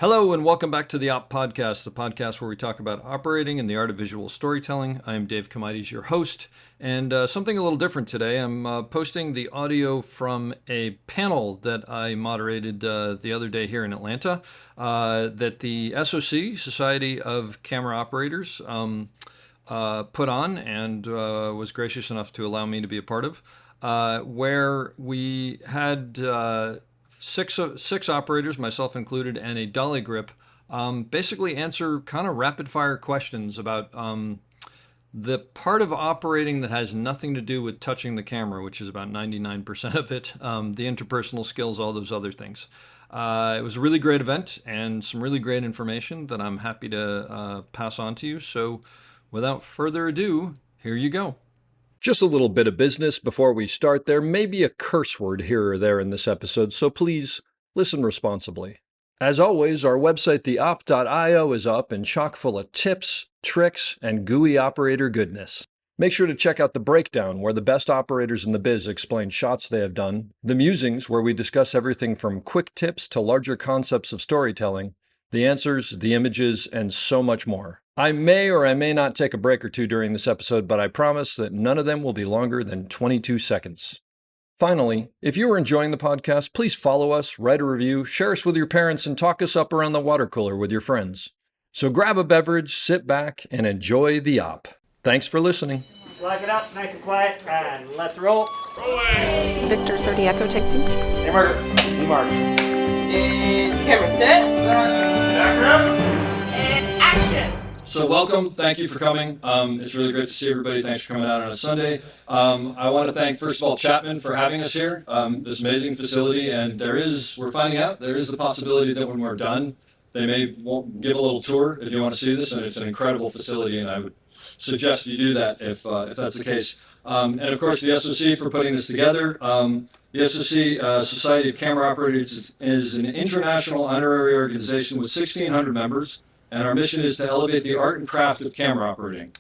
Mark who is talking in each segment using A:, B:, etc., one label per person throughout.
A: Hello and welcome back to the Op Podcast, the podcast where we talk about operating and the art of visual storytelling. I am Dave Comides, your host, and something a little different today. I'm posting the audio from a panel that I moderated the other day here in Atlanta that the SOC, Society of Camera Operators, put on and was gracious enough to allow me to be a part of, where we had six operators, myself included, and a dolly grip, basically answer kind of rapid fire questions about the part of operating that has nothing to do with touching the camera, which is about 99% of it, the interpersonal skills, all those other things. It was a really great event and some really great information that I'm happy to pass on to you. So without further ado, here you go. Just a little bit of business before we start. There may be a curse word here or there in this episode, so please listen responsibly. As always, our website, theop.io, is up and chock full of tips, tricks, and gooey operator goodness. Make sure to check out the breakdown, where the best operators in the biz explain shots they have done, the musings, where we discuss everything from quick tips to larger concepts of storytelling, the answers, the images, and so much more. I may or I may not take a break or two during this episode, but I promise that none of them will be longer than 22 seconds. Finally, if you are enjoying the podcast, please follow us, write a review, share us with your parents, and talk us up around the water cooler with your friends. So grab a beverage, sit back, and enjoy the op. Thanks for listening.
B: Lock it up, nice and quiet, and let's roll.
C: Rolling!
D: Victor 30 Echo, take 2.
B: Hey, Mark. Hey, Mark.
C: And camera set. And action!
A: So welcome, thank you for coming. It's really great to see everybody. Thanks for coming out on a Sunday. I want to thank, first of all, Chapman for having us here, this amazing facility. And we're finding out, there is the possibility that when we're done, they won't give a little tour if you want to see this. And it's an incredible facility, and I would suggest you do that if that's the case. And of course, the SOC for putting this together. The SOC, Society of Camera Operators, is an international honorary organization with 1,600 members. And our mission is to elevate the art and craft of camera operating.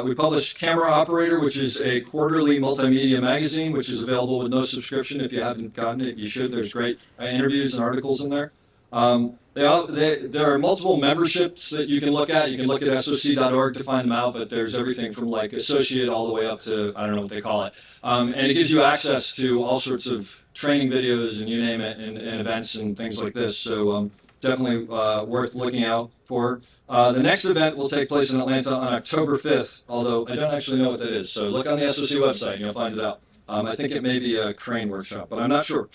A: We publish Camera Operator, which is a quarterly multimedia magazine, which is available with no subscription. If you haven't gotten it, you should. There's great interviews and articles in there. There are multiple memberships that you can look at. You can look at soc.org to find them out, but there's everything from like associate all the way up to, I don't know what they call it. And it gives you access to all sorts of training videos and you name it, and events and things like this. So definitely worth looking out for. The next event will take place in Atlanta on October 5th, although I don't actually know what that is. So look on the SOC website and you'll find it out. I think it may be a crane workshop, but I'm not sure.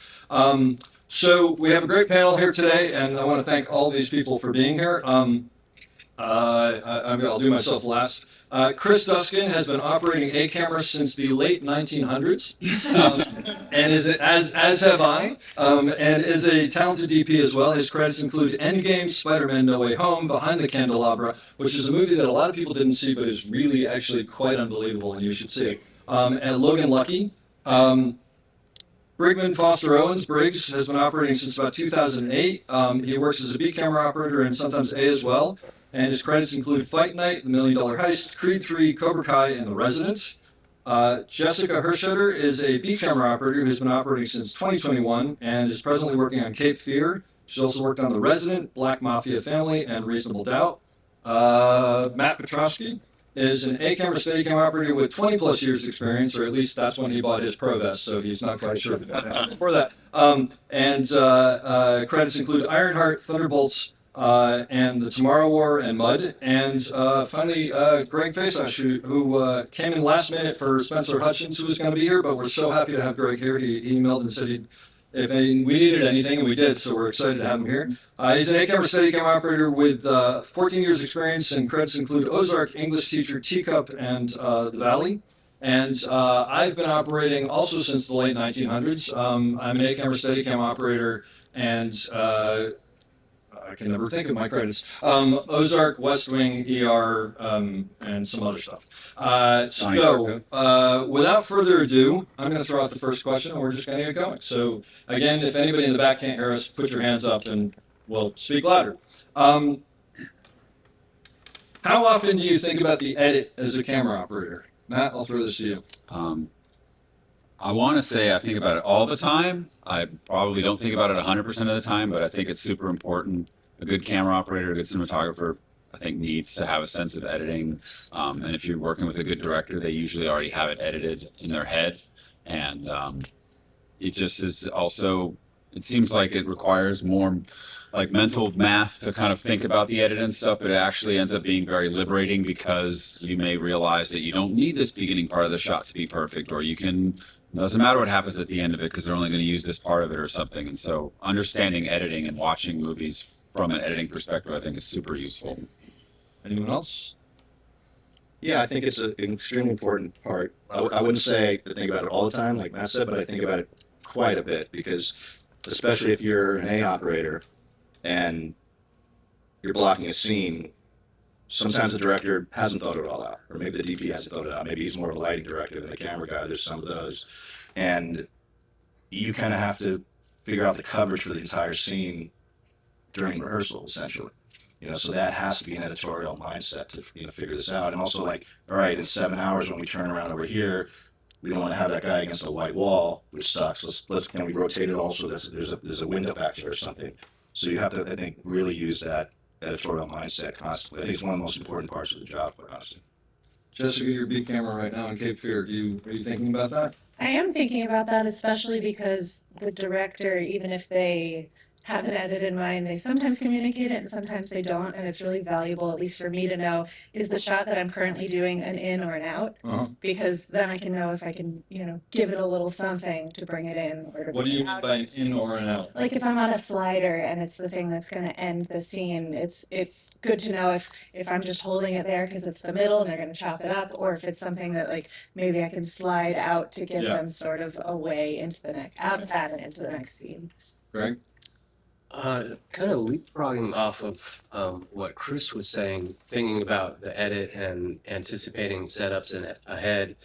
A: So we have a great panel here today, and I want to thank all these people for being here. I'll do myself last. Chris Duskin has been operating a camera since the late 1900s, and as have I, and is a talented DP as well. His credits include Endgame, Spider-Man: No Way Home, Behind the Candelabra, which is a movie that a lot of people didn't see, but is really actually quite unbelievable, and you should see it. And Logan Lucky. Brigman Foster Owens, Briggs, has been operating since about 2008. He works as a B camera operator and sometimes A as well. And his credits include Fight Night, The $1 Million Heist, Creed 3, Cobra Kai, and The Resident. Jessica Hershetter is a B camera operator who's been operating since 2021 and is presently working on Cape Fear. She's also worked on The Resident, Black Mafia Family, and Reasonable Doubt. Matt Petrovsky is an A camera Steadicam operator with 20 plus years experience, or at least that's when he bought his Pro Vest, so he's not quite sure before that. Credits include Ironheart, Thunderbolts, and The Tomorrow War and Mud. And finally, Greg Faceash, who came in last minute for Spencer Hutchins, who was going to be here, but we're so happy to have Greg here. He emailed and said we needed anything, and we did, so we're excited to have him here. He's an A-camera Steadicam operator with 14 years experience, and credits include Ozark, English Teacher, Teacup, and The Valley. And I've been operating also since the late 1900s. I'm an A-camera Steadicam operator, and I can never think of my credits. Ozark, West Wing, ER, and some other stuff. Without further ado, I'm going to throw out the first question, and we're just going to get going. So, again, if anybody in the back can't hear us, put your hands up and we'll speak louder. How often do you think about the edit as a camera operator? Matt, I'll throw this to you.
E: I want to say I think about it all the time. I probably don't think about it 100% of the time, but I think it's super important a good camera operator, a good cinematographer, I think needs to have a sense of editing. And if you're working with a good director, they usually already have it edited in their head. And it just is also, it seems like it requires more like mental math to kind of think about the edit and stuff, but it actually ends up being very liberating because you may realize that you don't need this beginning part of the shot to be perfect, or you can, it doesn't matter what happens at the end of it because they're only going to use this part of it or something. And so understanding editing and watching movies from an editing perspective, I think is super useful.
A: Anyone else?
D: Yeah, I think it's an extremely important part. I wouldn't say to think about it all the time, like Matt said, but I think about it quite a bit because, especially if you're an A operator and you're blocking a scene, sometimes the director hasn't thought it all out, or maybe the DP hasn't thought it out. Maybe he's more of a lighting director than the camera guy. There's some of those, and you kind of have to figure out the coverage for the entire scene during rehearsal, essentially. So that has to be an editorial mindset to figure this out. And also, like, all right, in 7 hours when we turn around over here, we don't want to have that guy against a white wall, which sucks. Can we rotate it also? There's a window back there or something. So you have to, I think, really use that editorial mindset constantly. I think it's one of the most important parts of the job, quite honestly.
A: Jessica, you're a big camera right now in Cape Fear. Are you thinking about that?
F: I am thinking about that, especially because the director, even if they have an edit in mind, they sometimes communicate it and sometimes they don't, and it's really valuable, at least for me, to know, is the shot that I'm currently doing an in or an out? Because then I can know if I can, give it a little something to bring it in or to
A: What do
F: bring
A: you
F: it
A: mean
F: out.
A: by an in or an out?
F: Like if I'm on a slider and it's the thing that's going to end the scene, it's good to know if I'm just holding it there because it's the middle and they're going to chop it up, or if it's something that like maybe I can slide out to get them sort of away into the next, out of that and into the next scene.
A: Greg?
G: Kind of leapfrogging off of what Chris was saying, thinking about the edit and anticipating setups ahead,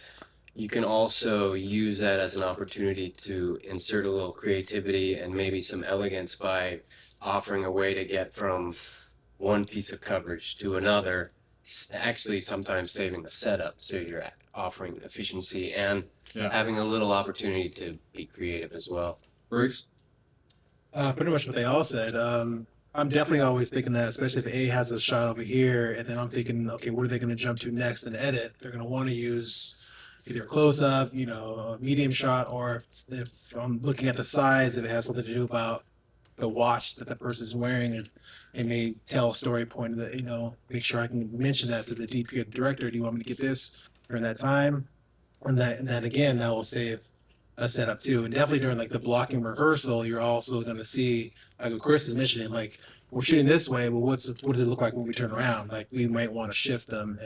G: you can also use that as an opportunity to insert a little creativity and maybe some elegance by offering a way to get from one piece of coverage to another, actually sometimes saving the setup. So you're offering efficiency and having a little opportunity to be creative as well.
A: Bruce?
H: Pretty much what they all said. I'm definitely always thinking that, especially if A has a shot over here, and then I'm thinking, okay, what are they going to jump to next and edit? They're going to want to use either a close-up, a medium shot, or if I'm looking at the sides, if it has something to do about the watch that the person's wearing, it may tell a story point that, make sure I can mention that to the DP or the director. Do you want me to get this during that time? And then again, that will save a setup too. And definitely during like the blocking rehearsal, you're also going to see, like what Chris is mentioning, like we're shooting this way, but what does it look like when we turn around? Like we might want to shift them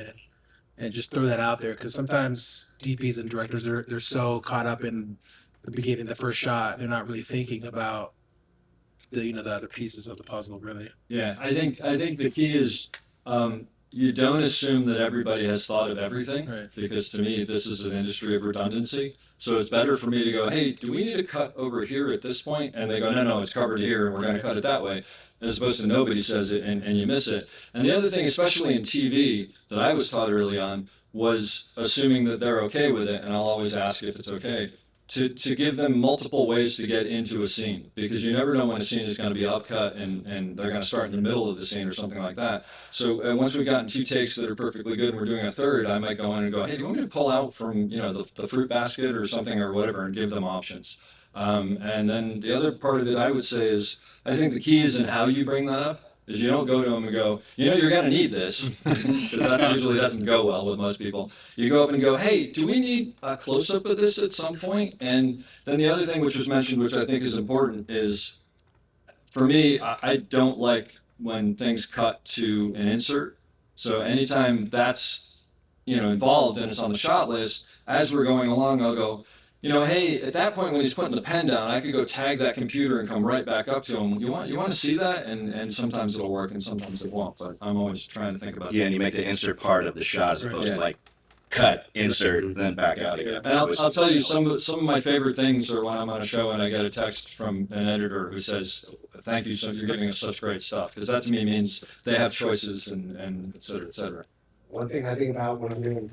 H: and just throw that out there, because sometimes DPs and directors they're so caught up in the beginning, the first shot, they're not really thinking about the other pieces of the puzzle, really.
A: Yeah, I think the key is you don't assume that everybody has thought of everything,
H: Right.
A: because to me this is an industry of redundancy. So it's better for me to go, hey, do we need to cut over here at this point? And they go, no, it's covered here and we're going to cut it that way, as opposed to nobody says it and you miss it. And the other thing, especially in TV, that I was taught early on was assuming that they're okay with it, and I'll always ask if it's okay, to give them multiple ways to get into a scene, because you never know when a scene is going to be upcut and they're going to start in the middle of the scene or something like that. So once we've gotten 2 takes that are perfectly good and we're doing a third, I might go in and go, hey, do you want me to pull out from the fruit basket or something or whatever, and give them options. And then the other part of it I would say is, I think the key is in how you bring that up. Is you don't go to them and go, you're going to need this, because that usually doesn't go well with most people. You go up and go, hey, do we need a close-up of this at some point? And then the other thing which was mentioned, which I think is important, is for me, I don't like when things cut to an insert. So anytime that's involved and it's on the shot list, as we're going along, I'll go, hey, at that point when he's putting the pen down, I could go tag that computer and come right back up to him. You want to see that? And sometimes it'll work and sometimes it won't. But I'm always trying to think about
D: Yeah, and you make the insert part of the shot as opposed to like cut, insert, then back out again.
A: And I'll tell you, some of my favorite things are when I'm on a show and I get a text from an editor who says, thank you, so you're giving us such great stuff. Because that to me means they have choices and et cetera, et cetera.
I: One thing I think about when I'm doing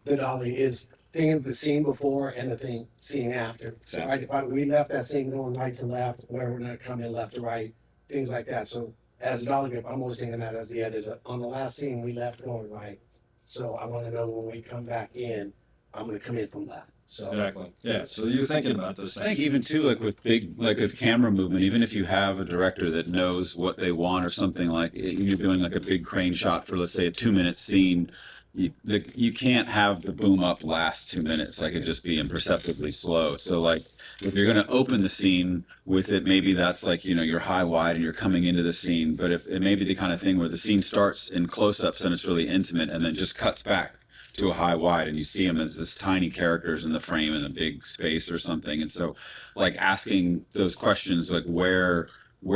I: the dolly is thinking of the scene before and the scene after. So, right, if we left that scene going right to left, where we're not coming left to right, things like that. So as a dolly grip, I'm always thinking that as the editor. On the last scene, we left going right. So I want to know when we come back in, I'm going to come in from left. So
A: Exactly. Yeah. So you're thinking about those
E: I think
A: things.
E: even too, like with camera movement, even if you have a director that knows what they want or something, like you're doing like a big crane shot for, let's say, a 2-minute scene, you can't have the boom up last 2 minutes. Like it'd just be imperceptibly slow. So like if you're going to open the scene with it, maybe that's like, you're high wide and you're coming into the scene. But if it may be the kind of thing where the scene starts in close-ups and it's really intimate and then just cuts back to a high wide and you see them as this tiny characters in the frame in a big space or something. And so like asking those questions, like where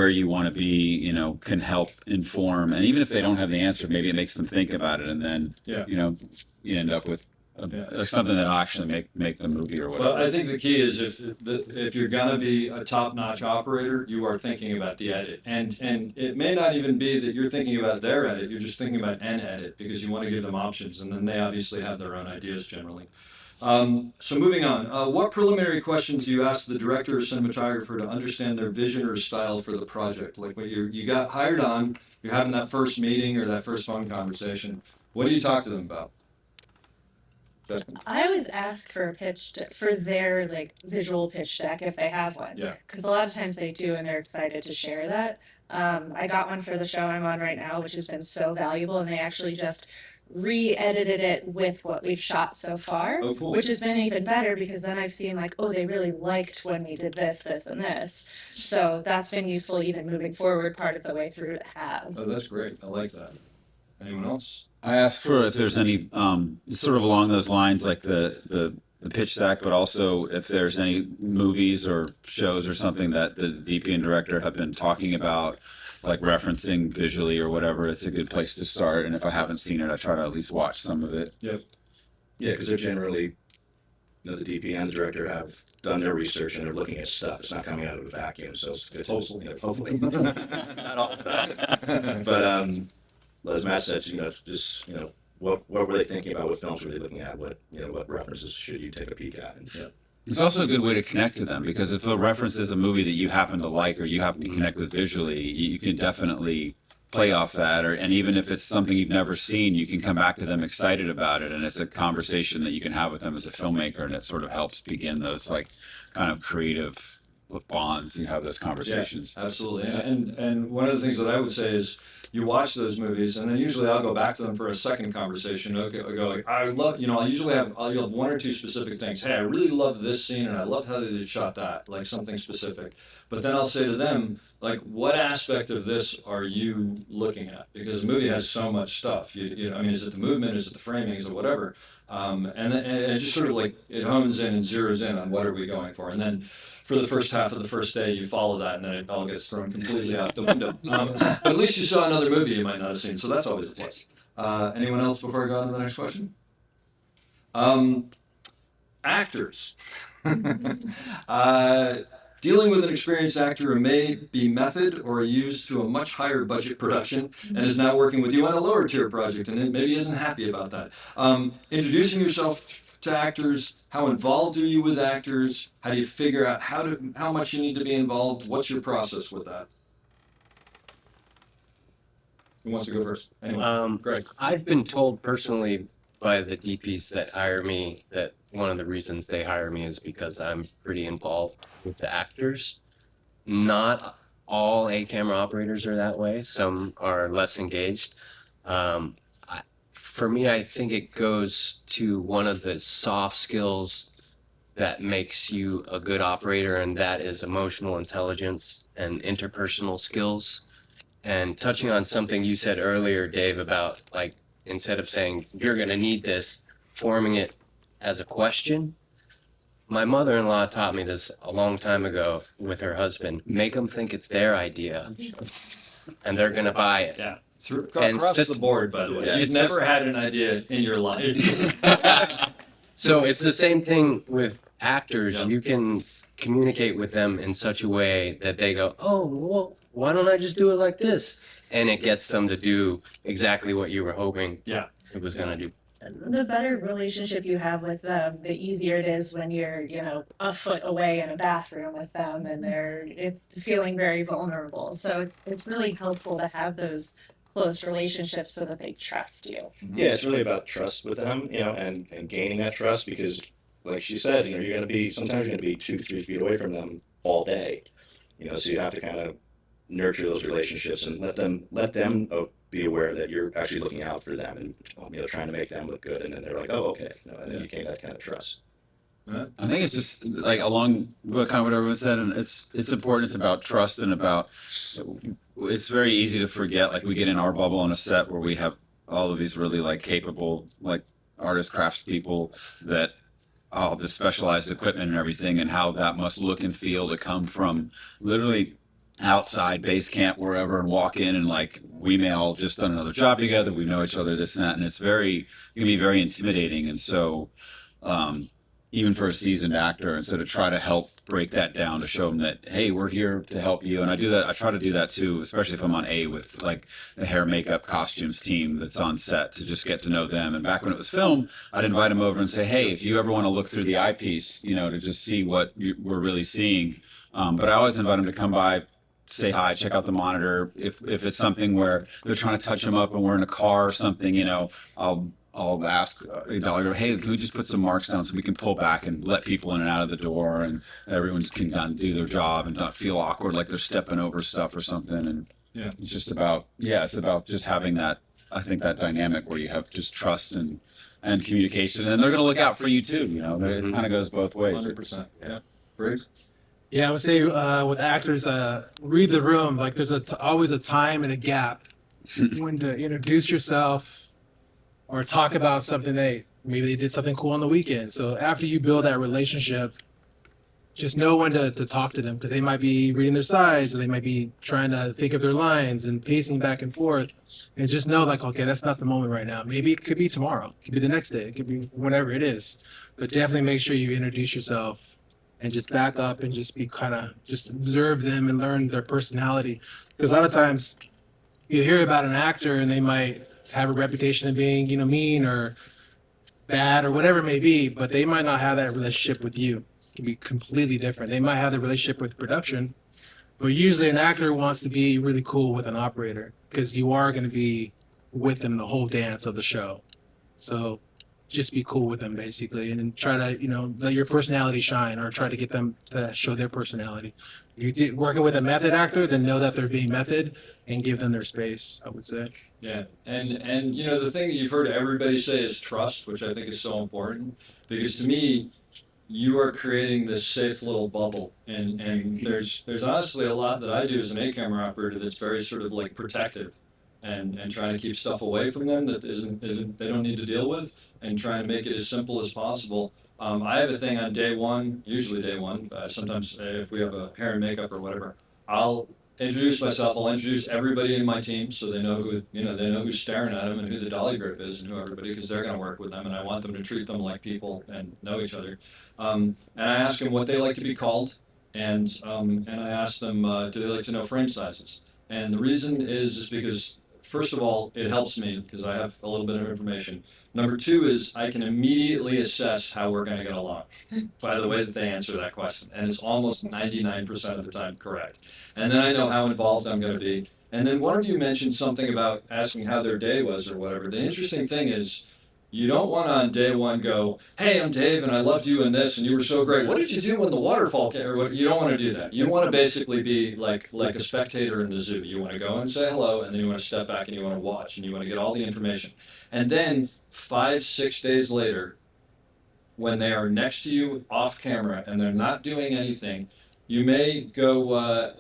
E: you want to be, can help inform. And even if they don't have the answer, maybe it makes them think about it. And then, you end up with something that'll actually make the movie or whatever.
A: Well, I think the key is if you're gonna be a top-notch operator, you are thinking about the edit, and it may not even be that you're thinking about their edit. You're just thinking about an edit because you want to give them options, and then they obviously have their own ideas generally. So moving on, what preliminary questions do you ask the director or cinematographer to understand their vision or style for the project? Like when you got hired on, you're having that first meeting or that first phone conversation. What do you talk to them about?
F: I always ask for a for their like visual pitch deck if they have one.
A: Yeah.
F: Because a lot of times they do and they're excited to share that. I got one for the show I'm on right now, which has been so valuable, and they actually just re-edited it with what we've shot so far,
A: Oh, cool.
F: which has been even better because then I've seen like, oh, they really liked when we did this, this, and this. So that's been useful even moving forward part of the way through to have.
A: Oh, that's great. I like that. Anyone else?
E: I ask for if there's any sort of along those lines, like the pitch deck, but also if there's any movies or shows or something that the DP and director have been talking about, like referencing visually or whatever. It's a good place to start. And if I haven't seen it, I try to at least watch some of it.
A: Yep.
D: Yeah, because they're generally, the DP and the director have done their research and they're looking at stuff. It's not coming out of a vacuum, so it's good to, hopefully, not all the time. But as Matt said, what were they thinking about? What films were they looking at? What references should you take a peek at? And,
E: It's also a good way to connect to them, because if a reference is a movie that you happen to like or you happen to connect with visually, you can definitely play off that. And even if it's something you've never seen, you can come back to them excited about it. And it's a conversation that you can have with them as a filmmaker, and it sort of helps begin those like kind of creative bonds. You have those conversations.
A: Yeah, absolutely. And one of the things that I would say is you watch those movies, and then usually I'll go back to them for a second conversation. I'll go like, I'll have one or two specific things. Hey, I really love this scene, and I love how they shot that, like something specific. But then I'll say to them, like, what aspect of this are you looking at? Because the movie has so much stuff. Is it the movement? Is it the framing? Is it whatever? And it just sort of like it hones in and zeroes in on what are we going for. And then for the first half of the first day, you follow that, and then it all gets thrown completely out the window. But at least you saw another movie you might not have seen, so that's always a plus. Anyone else before I go on to the next question? Actors. Dealing with an experienced actor who may be method or used to a much higher budget production and is now working with you on a lower tier project and maybe isn't happy about that. Introducing yourself to actors, how involved are you with actors? How do you figure out how much you need to be involved? What's your process with that? Who wants to go first? Anyone? Greg.
G: I've been told personally by the DPs that hire me that one of the reasons they hire me is because I'm pretty involved with the actors. Not all camera operators are that way. Some are less engaged. For me, I think it goes to one of the soft skills that makes you a good operator, and that is emotional intelligence and interpersonal skills. And touching on something you said earlier, Dave, about like, instead of saying, you're going to need this, forming it as a question. My mother-in-law taught me this a long time ago with her husband. Make them think it's their idea, and they're going to buy it.
A: Yeah. Across the board, by the way. You've never had an idea in your life.
G: So it's the same thing with actors. Yeah. You can communicate with them in such a way that they go, oh, well, why don't I just do it like this? And it gets them to do exactly what you were hoping it was going to do.
F: the better relationship you have with them, the easier it is when you're, a foot away in a bathroom with them and it's feeling very vulnerable. So it's really helpful to have those close relationships so that they trust you.
D: Yeah, it's really about trust with them, and gaining that trust because, like she said, you're going to be sometimes you're going to be 2, 3 feet away from them all day, so you have to kind of nurture those relationships and let them be aware that you're actually looking out for them and trying to make them look good, and then they're like, oh, okay, and then you gain that kind of trust.
E: I think it's just like along what kind of what everyone said, and it's important. It's about trust and about. It's very easy to forget. Like we get in our bubble on a set where we have all of these really like capable like artist craftspeople that all the specialized equipment and everything, and how that must look and feel to come from literally outside base camp wherever and walk in and like we may all just done another job together, we know each other, this and that, and it can be very intimidating. And so even for a seasoned actor, and so to try to help break that down, to show them that, hey, we're here to help you. And I try to do that too, especially if I'm on with like the hair, makeup, costumes team that's on set, to just get to know them. And back when it was film, I'd invite them over and say, hey, if you ever want to look through the eyepiece, to just see what we're really seeing. But I always invite them to come by, say hi, check out the monitor. If it's something where they're trying to touch them up and we're in a car or something, I'll ask hey, can we just put some marks down so we can pull back and let people in and out of the door, and everyone can do their job and not feel awkward like they're stepping over stuff or something. And it's just about it's about just having that, I think, that dynamic where you have just trust and communication, and they're going to look out for you too. It kind of goes both ways.
A: 100%. Yeah. Briggs?
H: Yeah, I would say with actors, read the room. Like there's always a time and a gap when to introduce yourself or talk about something maybe they did something cool on the weekend. So after you build that relationship, just know when to talk to them, because they might be reading their sides, or they might be trying to think of their lines and pacing back and forth. And just know, like, okay, that's not the moment right now. Maybe it could be tomorrow. It could be the next day. It could be whenever it is. But definitely make sure you introduce yourself and just back up and just be just observe them and learn their personality. Because a lot of times you hear about an actor and they might have a reputation of being, mean or bad or whatever it may be, but they might not have that relationship with you. It can be completely different. They might have the relationship with production, but usually an actor wants to be really cool with an operator because you are going to be with them the whole dance of the show. So just be cool with them basically, and then try to, let your personality shine, or try to get them to show their personality. If you're working with a method actor, then know that they're being method and give them their space, I would say.
A: Yeah, and the thing that you've heard everybody say is trust, which I think is so important, because to me, you are creating this safe little bubble, and there's honestly a lot that I do as an A-camera operator that's very sort of like protective, and trying to keep stuff away from them that isn't they don't need to deal with, and trying to make it as simple as possible. I have a thing on day one, usually day one. Sometimes if we have a hair and makeup or whatever, I'll introduce myself. I'll introduce everybody in my team so they know who they know who's staring at them and who the dolly grip is and who everybody, because they're going to work with them, and I want them to treat them like people and know each other. And I ask them what they like to be called, and I ask them do they like to know frame sizes. And the reason is because, first of all, it helps me because I have a little bit of information. Number two is I can immediately assess how we're going to get along by the way that they answer that question. And it's almost 99% of the time correct. And then I know how involved I'm going to be. And then one of you mentioned something about asking how their day was or whatever. The interesting thing is, you don't want to on day one go, hey, I'm Dave and I loved you in this and you were so great. What did you do when the waterfall came? Or what? You don't want to do that. You want to basically be like a spectator in the zoo. You want to go and say hello, and then you want to step back and you want to watch and you want to get all the information. And then 5-6 days later, when they are next to you off camera and they're not doing anything, you may go,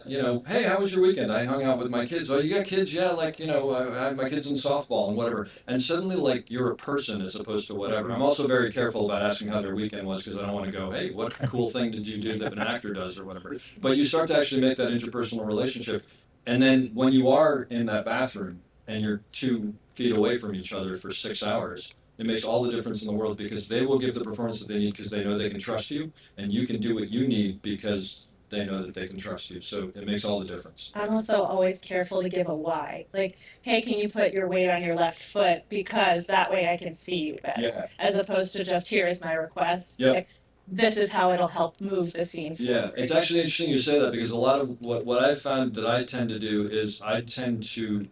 A: hey, how was your weekend? I hung out with my kids. Oh, you got kids? Yeah, I had my kids in softball and whatever. And suddenly, like, you're a person as opposed to whatever. I'm also very careful about asking how their weekend was because I don't want to go, hey, what cool thing did you do that an actor does or whatever. But you start to actually make that interpersonal relationship. And then when you are in that bathroom and you're 2 feet away from each other for 6 hours, it makes all the difference in the world, because they will give the performance that they need because they know they can trust you, and you can do what you need because they know that they can trust you. So it makes all the difference.
F: I'm also always careful to give a why. Like, hey, can you put your weight on your left foot because that way I can see you better,
A: Yeah.
F: as opposed to just here is my request.
A: Yep.
F: Like, this is how it'll help move the scene
A: Yeah,
F: forward.
A: it's actually interesting you say that, because a lot of what I found that I tend to do is I tend to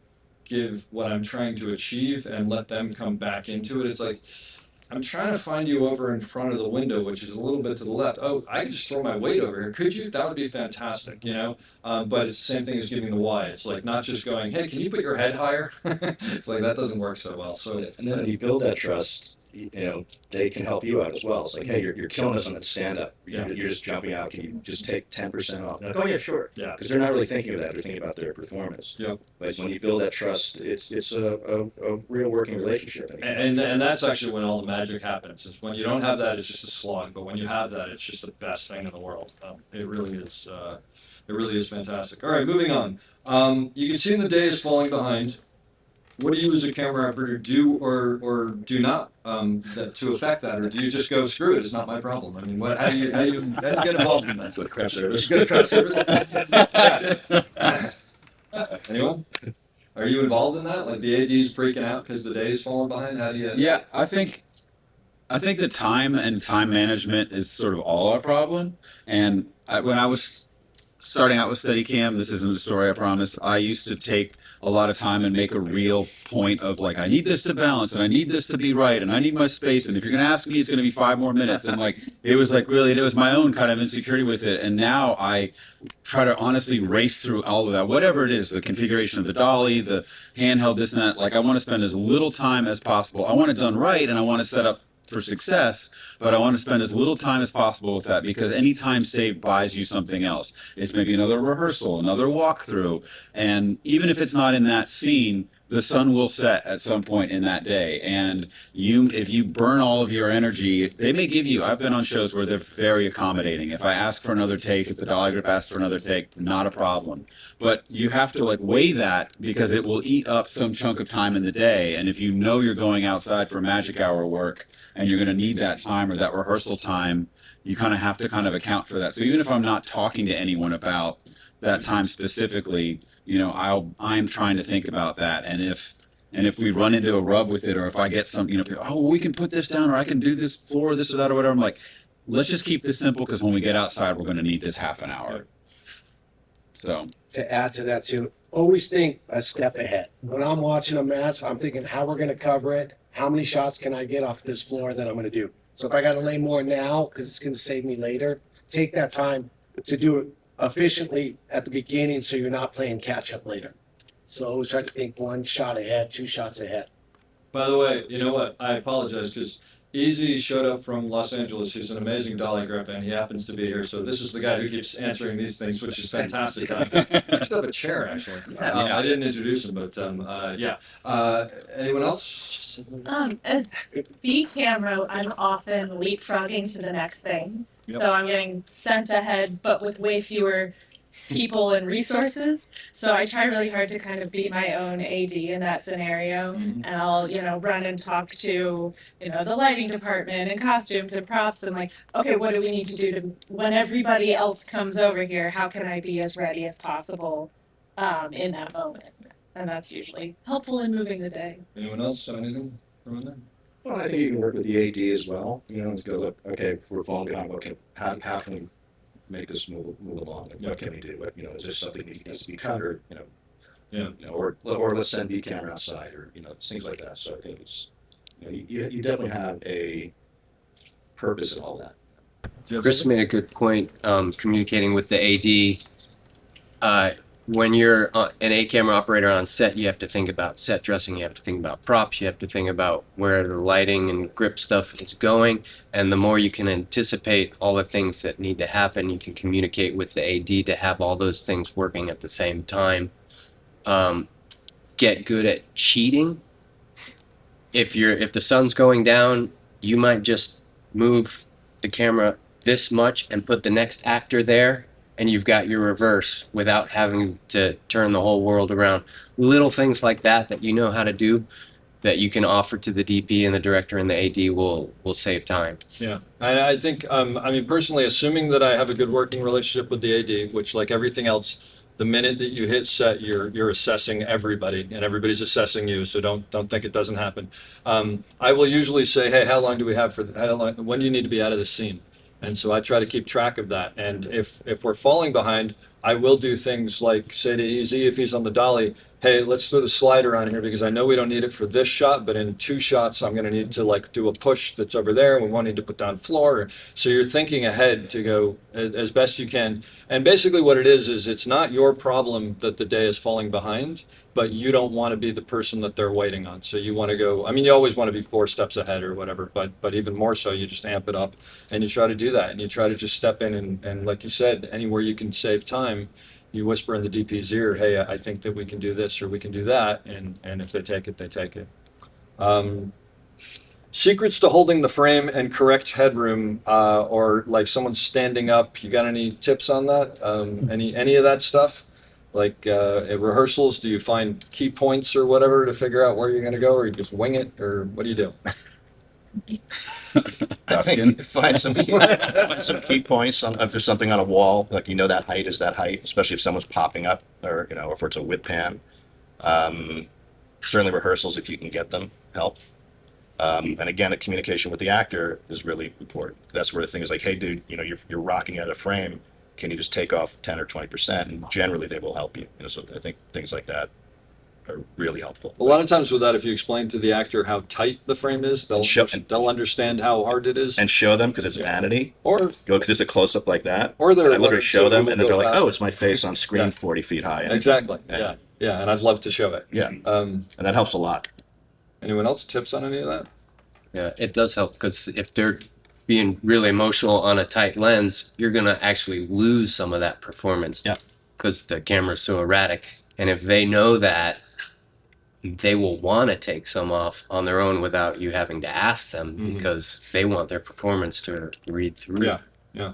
A: give what I'm trying to achieve and let them come back into it. It's like, I'm trying to find you over in front of the window, which is a little bit to the left. Oh, I could just throw my weight over here. Could you? That would be fantastic, you know? But it's the same thing as giving the why. It's like not just going, hey, can you put your head higher? It's like that doesn't work so well. So
D: And then when you build that trust, you know, they can help you out as well. It's like, hey, you're killing us on that stand up.
A: Yeah.
D: You're just jumping out. Can you just take 10% off? They're like, oh yeah, sure.
A: Yeah.
D: Because they're not really thinking of that. They're thinking about their performance.
A: Yep.
D: But when you build that trust, it's a real working relationship.
A: And that's actually when all the magic happens. Is when you don't have that, it's just a slog. But when you have that, it's just the best thing in the world. It really is. It really is fantastic. All right, moving on. You can see the day is falling behind. What do you as a camera operator do or do not to affect that, or do you just go screw it? It's not my problem. I mean, how do you get involved in that?
D: Good craft service.
A: Good craft service. Anyone? Are you involved in that? Like the AD's freaking out because the day is falling behind? How do you?
E: Yeah, I think the time and time management is sort of all our problem. And when I was starting out with Steadicam, this isn't a story, I promise, I used to take a lot of time and make a real point of like, I need this to balance and I need this to be right and I need my space, and if you're going to ask me, it's going to be 5 more minutes. And like, it was my own kind of insecurity with it. And now I try to honestly race through all of that, whatever it is, the configuration of the dolly, the handheld, this and that. Like, I want to spend as little time as possible. I want it done right and I want to set up for success, but I want to spend as little time as possible with that, because any time saved buys you something else. It's maybe another rehearsal, another walkthrough, and even if it's not in that scene, the sun will set at some point in that day. And if you burn all of your energy, they may give you, I've been on shows where they're very accommodating. If I ask for another take, if the dolly grip asks for another take, not a problem. But you have to like weigh that, because it will eat up some chunk of time in the day. And if you know you're going outside for magic hour work and you're going to need that time or that rehearsal time, you kind of have to kind of account for that. So even if I'm not talking to anyone about that time specifically, you know, I'm trying to think about that. And if we run into a rub with it, or if I get some, you know, people, oh, we can put this down, or I can do this floor, this or that, or whatever, I'm like, let's just keep this simple, because when we get outside, we're going to need this half an hour. So
I: To add to that too, always think a step ahead. When I'm watching a match, I'm thinking how we're going to cover it. How many shots can I get off this floor that I'm going to do? So if I got to lay more now, because it's going to save me later, take that time to do it efficiently at the beginning, so you're not playing catch up later. So always try to think 1 shot ahead, 2 shots ahead.
A: By the way, you know what? I apologize, because Easy showed up from Los Angeles. He's an amazing dolly grip, and he happens to be here. So this is the guy who keeps answering these things, which is fantastic. I should have a chair, actually. I didn't introduce him, but yeah. Anyone else?
F: As B camera, I'm often leapfrogging to the next thing.
A: Yep.
F: So I'm getting sent ahead, but with way fewer people and resources. So I try really hard to kind of be my own AD in that scenario.
A: Mhm.
F: And I'll, run and talk to, the lighting department and costumes and props, and like, okay, what do we need to do to, when everybody else comes over here, how can I be as ready as possible in that moment? And that's usually helpful in moving the day.
A: Anyone else have anything from there?
D: Well, I think you can work with the AD as well. You know, to go look. Okay, we're falling behind. Okay, how can we make this move along? Like, what can we do? What, is there something that needs to be cut, or
A: Yeah.
D: or let's send the camera outside, or things like that. So I think it's you definitely have a purpose in all that.
G: Chris made a good point, communicating with the AD. When you're an A camera operator on set, you have to think about set dressing, you have to think about props, you have to think about where the lighting and grip stuff is going. And the more you can anticipate all the things that need to happen, you can communicate with the AD to have all those things working at the same time. Get good at cheating. If the sun's going down, you might just move the camera this much and put the next actor there, and you've got your reverse without having to turn the whole world around. Little things like that you know how to do, that you can offer to the DP and the director and the AD will save time.
A: Yeah, and I think, I mean, personally, assuming that I have a good working relationship with the AD, which, like everything else, the minute that you hit set, you're assessing everybody, and everybody's assessing you. So don't think it doesn't happen. I will usually say, hey, how long do we have for? How long? When do you need to be out of the scene? And so I try to keep track of that. And if we're falling behind, I will do things like say to EZ if he's on the dolly, hey, let's throw the slider on here because I know we don't need it for this shot, but in 2 shots, I'm going to need to like do a push that's over there. We won't need to put down floor. So you're thinking ahead to go as best you can. And basically what it is it's not your problem that the day is falling behind, but you don't want to be the person that they're waiting on. So you want to go, I mean, you always want to be 4 steps ahead or whatever, but even more so, you just amp it up and you try to do that. And you try to just step in and like you said, anywhere you can save time, you whisper in the DP's ear, hey, I think that we can do this or we can do that. And if they take it, they take it. Secrets to holding the frame and correct headroom, or like someone standing up. You got any tips on that? Any of that stuff? Like at rehearsals, do you find key points or whatever to figure out where you're going to go, or you just wing it, or what do you do?
D: I think find some key points if there's something on a wall, like that height is that height, especially if someone's popping up or if it's a whip pan. Certainly rehearsals, if you can get them, help. And again, a communication with the actor is really important. That's where the thing is like, hey, dude, you're rocking out a frame. Can you just take off 10 or 20%? And generally, they will help you. So I think things like that are really helpful.
A: A lot of times with that, if you explain to the actor how tight the frame is, they'll understand how hard it is.
D: And show them because it's vanity.
A: Or
D: because it's a close up like that.
A: Or I
D: literally show them, and then they're like,
A: faster.
D: "Oh, it's my face on screen, 40 feet high." And
A: exactly. Yeah. And I'd love to show it.
D: Yeah. And that helps a lot.
A: Anyone else tips on any of that?
G: Yeah, it does help because if they're being really emotional on a tight lens, you're gonna actually lose some of that performance.
D: Yeah.
G: Because the camera's so erratic, and if they know that, they will want to take some off on their own without you having to ask them because they want their performance to read through.
A: Yeah.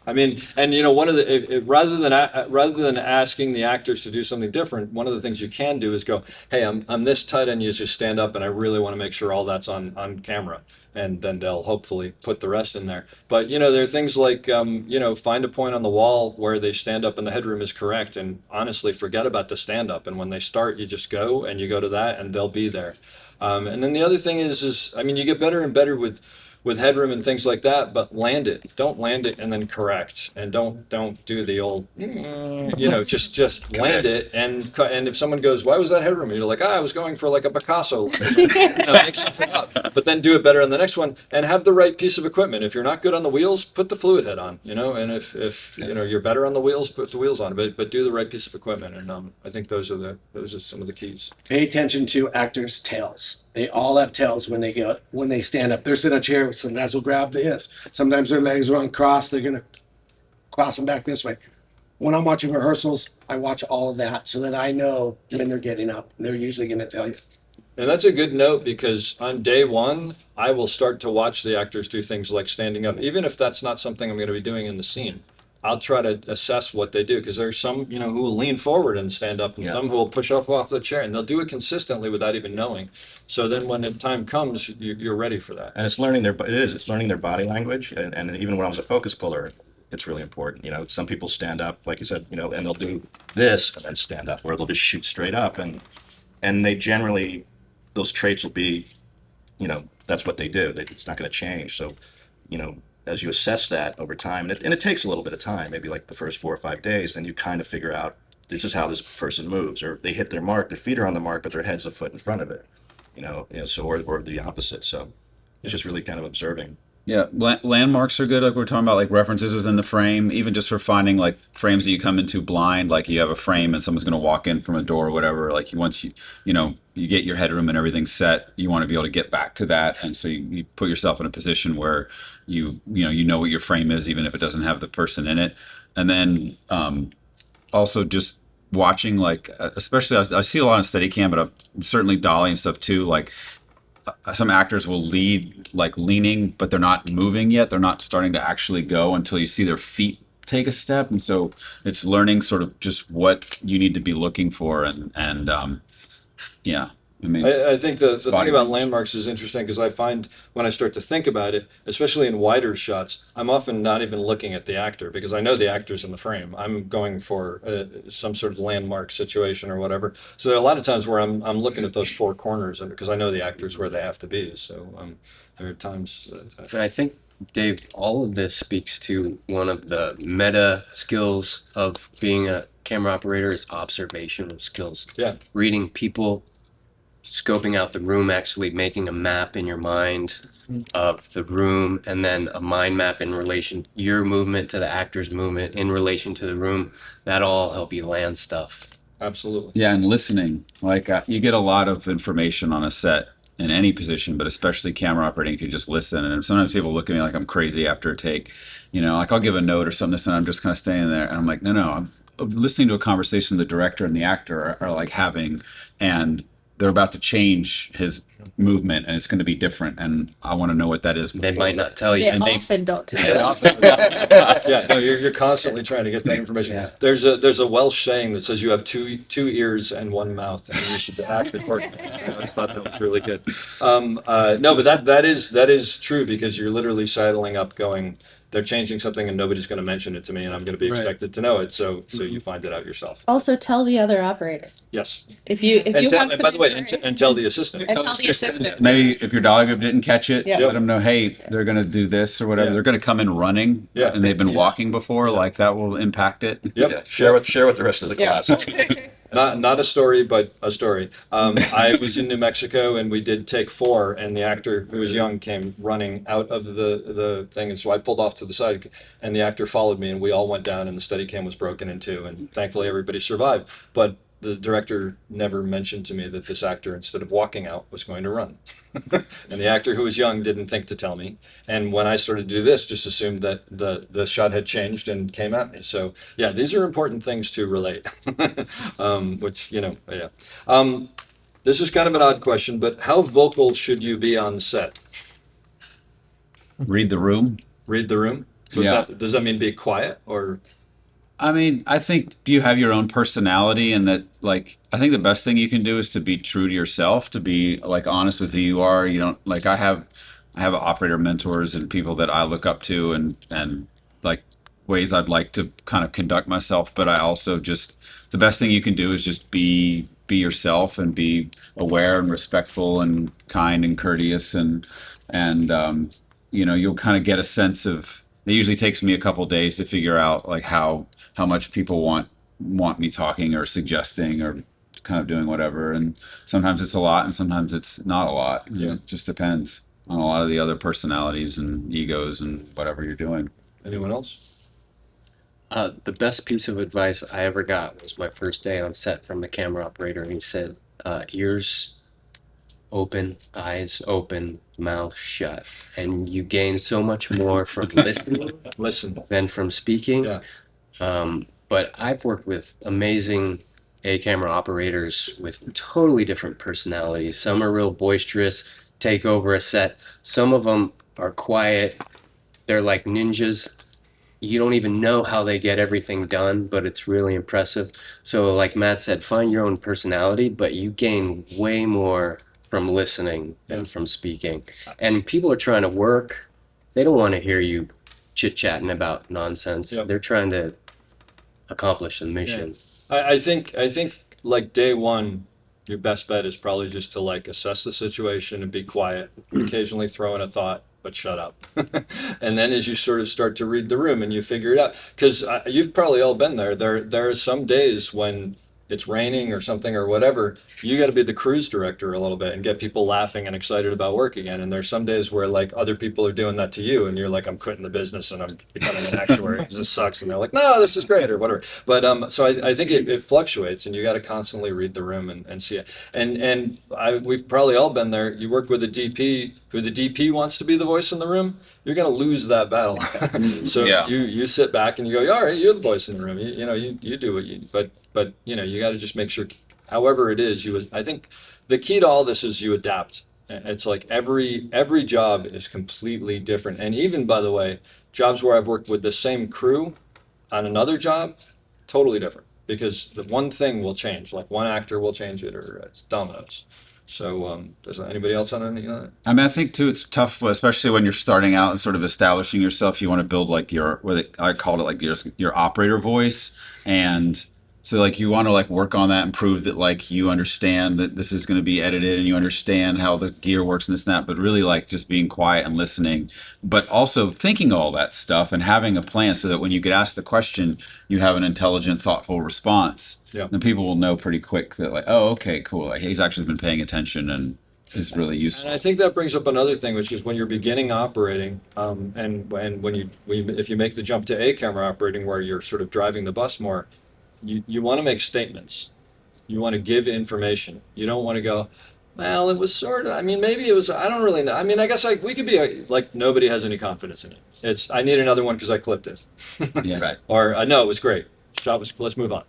A: I mean, and one of the rather than asking the actors to do something different, one of the things you can do is go, hey, I'm this tight, and you just stand up, and I really want to make sure all that's on camera, and then they'll hopefully put the rest in there. But there are things like find a point on the wall where they stand up and the headroom is correct, and honestly forget about the stand up, and when they start, you just go and you go to that, and they'll be there. And then the other thing is I mean, you get better and better with headroom and things like that, but land it. Don't land it and then correct, and don't do the old, just land it. And if someone goes, why was that headroom? And you're like, I was going for like a Picasso, make something up. But then do it better on the next one, and have the right piece of equipment. If you're not good on the wheels, put the fluid head on, and if you're better on the wheels, put the wheels on, but do the right piece of equipment. And I think those are some of the keys.
I: Pay attention to actors' tails. They all have tails when they stand up. They're sitting in a chair. Some guys will grab this. Sometimes their legs are uncrossed. They're gonna cross them back this way. When I'm watching rehearsals, I watch all of that so that I know when they're getting up. And they're usually gonna tell you.
A: And that's a good note, because on day one, I will start to watch the actors do things like standing up, even if that's not something I'm going to be doing in the scene. I'll try to assess what they do, because there's some, who will lean forward and stand up, and some who will push off the chair, and they'll do it consistently without even knowing. So then when the time comes, you're ready for that.
D: And it's learning their body language, and even when I was a focus puller, it's really important. Some people stand up, like you said, and they'll do this and then stand up, or they'll just shoot straight up, and they generally, those traits will be, that's what they do. It's not going to change. So, as you assess that over time, and it takes a little bit of time, maybe like the first 4 or 5 days, then you kind of figure out this is how this person moves, or they hit their mark, their feet are on the mark, but their head's a foot in front of it, so or the opposite. So it's just really kind of observing.
E: Yeah, landmarks are good. Like we're talking about, like references within the frame, even just for finding like frames that you come into blind. Like you have a frame and someone's going to walk in from a door or whatever. Like once you get your headroom and everything set, you want to be able to get back to that, and so you put yourself in a position where you know what your frame is, even if it doesn't have the person in it. And then also just watching, like especially I see a lot on Steadicam, but certainly Dolly and stuff too. Like some actors will lead like leaning, but they're not moving yet. They're not starting to actually go until you see their feet take a step. And so it's learning sort of just what you need to be looking for, and I mean,
A: I think the thing
E: body
A: about
E: language.
A: landmarks is interesting because I find when I start to think about it, especially in wider shots, I'm often not even looking at the actor because I know the actor's in the frame. I'm going for some sort of landmark situation or whatever. So there are a lot of times where I'm looking at those four corners because I know the actor's where they have to be. So there are times.
G: And I think, Dave, all of this speaks to one of the meta skills of being a camera operator is observational skills.
A: Yeah.
G: Reading people, scoping out the room, actually making a map in your mind of the room, and then a mind map in relation your movement to the actor's movement in relation to the room. That all help you land stuff.
A: Absolutely.
E: Yeah, and listening. Like you get a lot of information on a set in any position, but especially camera operating if you just listen. And sometimes people look at me like I'm crazy after a take. Like I'll give a note or something, and I'm just kind of staying there, and I'm like, no, I'm listening to a conversation the director and the actor are like having, and they're about to change his movement, and it's going to be different, and I want to know what that is.
G: They might not tell you.
F: They
E: And they-
F: often don't tell
E: Yeah,
F: us.
A: Yeah, no, you're constantly trying to get that information.
G: Yeah.
A: There's a Welsh saying that says you have two ears and one mouth, and you should act accordingly. I always thought that was really good. No, but that is true because you're literally sidling up, going, they're changing something, and nobody's going to mention it to me, and I'm going to be
H: Right.
A: expected to know it. So you find it out yourself.
F: Also, tell the other operator
A: Yes,
F: if you
A: and,
F: have
A: by the way,
F: some
A: and tell the assistant.
F: and tell the assistant.
E: Maybe if your dog didn't catch it,
F: Yeah.
E: let them know, hey, they're going to do this or whatever.
A: Yeah.
E: They're going to come in running,
A: Yeah.
E: and they've been walking before, like that will impact it.
A: Yep.
D: Yeah, share with the rest of the
F: Yeah.
D: class.
A: Not a story, but a story. I was in New Mexico and we did take 4, and the actor who was young came running out of the thing, and so I pulled off to the side, and the actor followed me, and we all went down, and the Steadicam was broken in two, and thankfully everybody survived. But the director never mentioned to me that this actor, instead of walking out, was going to run. And the actor who was young didn't think to tell me. And when I started to do this, just assumed that the shot had changed and came at me. So yeah, these are important things to relate. Which, yeah. This is kind of an odd question, but how vocal should you be on set?
E: Read the room.
A: Read the room? So
E: Yeah.
A: does that mean be quiet or?
E: I mean, I think you have your own personality, and that, like, I think the best thing you can do is to be true to yourself, to be like honest with who you are. You don't like I have operator mentors and people that I look up to, and like ways I'd like to kind of conduct myself. But I also just the best thing you can do is just be yourself and be aware and respectful and kind and courteous, and you'll kind of get a sense of. It usually takes me a couple days to figure out like how much people want me talking or suggesting or kind of doing whatever. And sometimes it's a lot and sometimes it's not a lot.
A: Yeah.
E: It just depends on a lot of the other personalities and egos and whatever you're doing.
A: Anyone else?
G: The best piece of advice I ever got was my first day on set from a camera operator, and he said, ears open, eyes open, mouth shut. And you gain so much more from listening
A: Listen.
G: than from speaking.
A: Yeah.
G: But I've worked with amazing camera operators with totally different personalities. Some are real boisterous, take over a set. Some of them are quiet. They're like ninjas. You don't even know how they get everything done, but it's really impressive. So like Matt said, find your own personality, but you gain way more from listening than from speaking. And people are trying to work. They don't want to hear you chit-chatting about nonsense.
A: Yep.
G: They're trying to accomplish a mission.
A: I think like day one, your best bet is probably just to like assess the situation and be quiet, occasionally throw in a thought, but shut up. And then as you sort of start to read the room and you figure it out, because you've probably all been there. There are some days when it's raining or something or whatever, you got to be the cruise director a little bit and get people laughing and excited about work again. And there's some days where like other people are doing that to you and you're like, I'm quitting the business and I'm becoming an actuary because this sucks. And they're like, no, this is great or whatever. But so I think it fluctuates and you got to constantly read the room and see it. And we've probably all been there. You work with a DP who the DP wants to be the voice in the room. You're going to lose that battle. So
E: Yeah.
A: you sit back and you go, all right, you're the voice in the room. You do what you, but you got to just make sure, however it is, I think the key to all this is you adapt. It's like every job is completely different. And even, by the way, jobs where I've worked with the same crew on another job, totally different, because the one thing will change, like one actor will change it, or it's dominoes. So does anybody else on any of that?
E: I mean, I think too, it's tough, especially when you're starting out and sort of establishing yourself. You want to build like I called it like your operator voice, and so like you want to like work on that and prove that like you understand that this is going to be edited and you understand how the gear works and this and that. But really like just being quiet and listening, but also thinking all that stuff and having a plan so that when you get asked the question, you have an intelligent, thoughtful response.
A: Yeah.
E: Then people will know pretty quick that like, oh, okay, cool. Like he's actually been paying attention and is really useful.
A: And I think that brings up another thing, which is when you're beginning operating, and when if you make the jump to A camera operating, where you're sort of driving the bus more, you want to make statements. You want to give information. You don't want to go, well, it was sort of. I mean, maybe it was. I don't really know. I mean, I guess like we could be like nobody has any confidence in it. It's I need another one because I clipped it.
E: Yeah.
D: Right.
A: Or no, it was great. Shot was. Let's move on.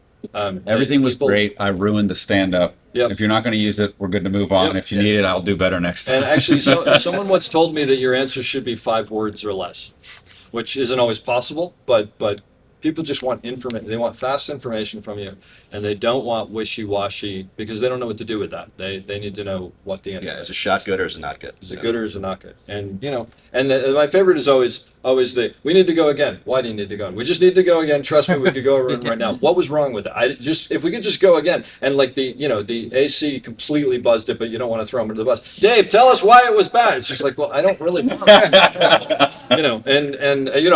E: Everything was
A: people-
E: great. I ruined the stand-up.
A: Yep.
E: If you're not going to use it, we're good to move on.
A: Yep.
E: If you need it, I'll do better next time.
A: And actually, someone once told me that your answer should be 5 words or less, which isn't always possible, but people just want information. They want fast information from you, and they don't want wishy-washy because they don't know what to do with that. They need to know what the answer
D: Yeah, is a shot good or is it not good?
A: is. It good or is it not good? And my favorite is always we need to go again. Why do you need to go? We just need to go again. Trust me, we could go right now. What was wrong with it? If we could just go again, and like the AC completely buzzed it, but you don't want to throw him under the bus. Dave, tell us why it was bad. It's just like, well, I don't really know.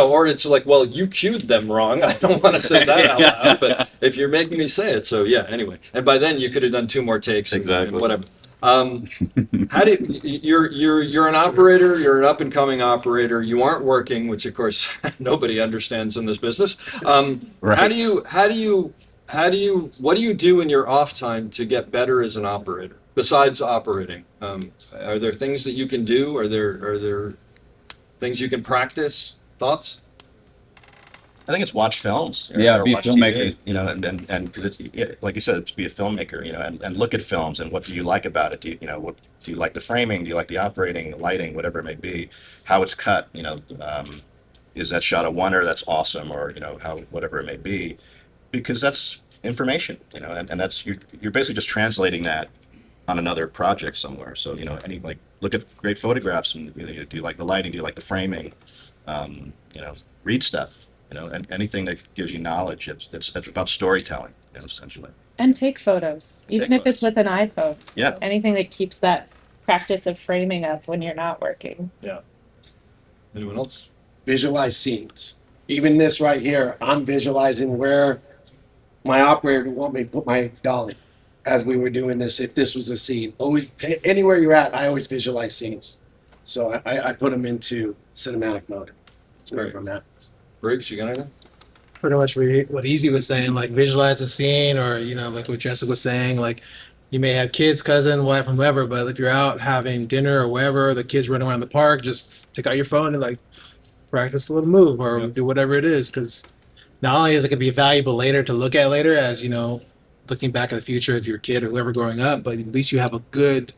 A: Or it's like, well, you cued them wrong. I don't want to say that out loud, but if you're making me say it, so yeah. Anyway, and by then you could have done 2 more takes.
D: Exactly.
A: And whatever. How do you're an operator? You're an up and coming operator. You aren't working, which of course nobody understands in this business.
E: Right.
A: What do you do in your off time to get better as an operator besides operating? Are there things that you can do? Are there things you can practice? Thoughts?
D: I think it's watch films.
E: Yeah,
D: or
E: be a
D: watch
E: filmmaker.
D: TV, and because like you said, it's be a filmmaker, and look at films and what do you like about it? What do you like the framing? Do you like the operating, the lighting, whatever it may be? How it's cut? Is that shot a oneer? That's awesome, or how whatever it may be, because that's information, and that's you're basically just translating that on another project somewhere. So look at great photographs and do you like the lighting? Do you like the framing? Read stuff. And anything that gives you knowledge, it's about storytelling, essentially.
F: And take photos, even if it's with an iPhone.
D: Yeah.
F: Anything that keeps that practice of framing up when you're not working.
A: Yeah. Anyone else?
I: Visualize scenes. Even this right here, I'm visualizing where my operator would want me to put my dolly as we were doing this. If this was a scene, always anywhere you're at, I always visualize scenes. So I put them into cinematic mode. Wherever I'm at.
A: Briggs, you got anything?
H: Pretty much what Easy was saying, like visualize the scene, or like what Jessica was saying, like you may have kids, cousin, wife, and whoever, but if you're out having dinner or wherever, the kids running around the park, just take out your phone and like practice a little move or do whatever it is, because not only is it going to be valuable later to look at later, as looking back at the future of your kid or whoever growing up, but at least you have a good,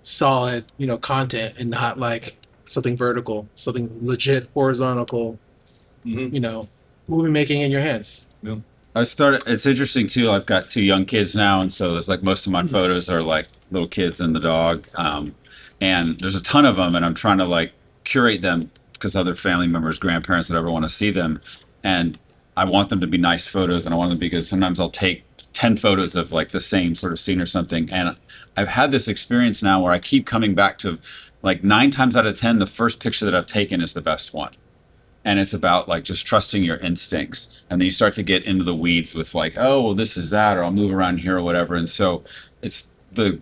H: solid, content and not like something vertical, something legit horizontal. Movie making in your hands.
E: It's interesting too. I've got 2 young kids now, and so there's like most of my photos are like little kids and the dog. And there's a ton of them, and I'm trying to like curate them because other family members, grandparents, whatever want to see them. And I want them to be nice photos, and I want them to be good. Sometimes I'll take 10 photos of like the same sort of scene or something. And I've had this experience now where I keep coming back to like 9 times out of 10, the first picture that I've taken is the best one. And it's about like just trusting your instincts. And then you start to get into the weeds with like, oh, well, this is that, or I'll move around here or whatever. And so it's the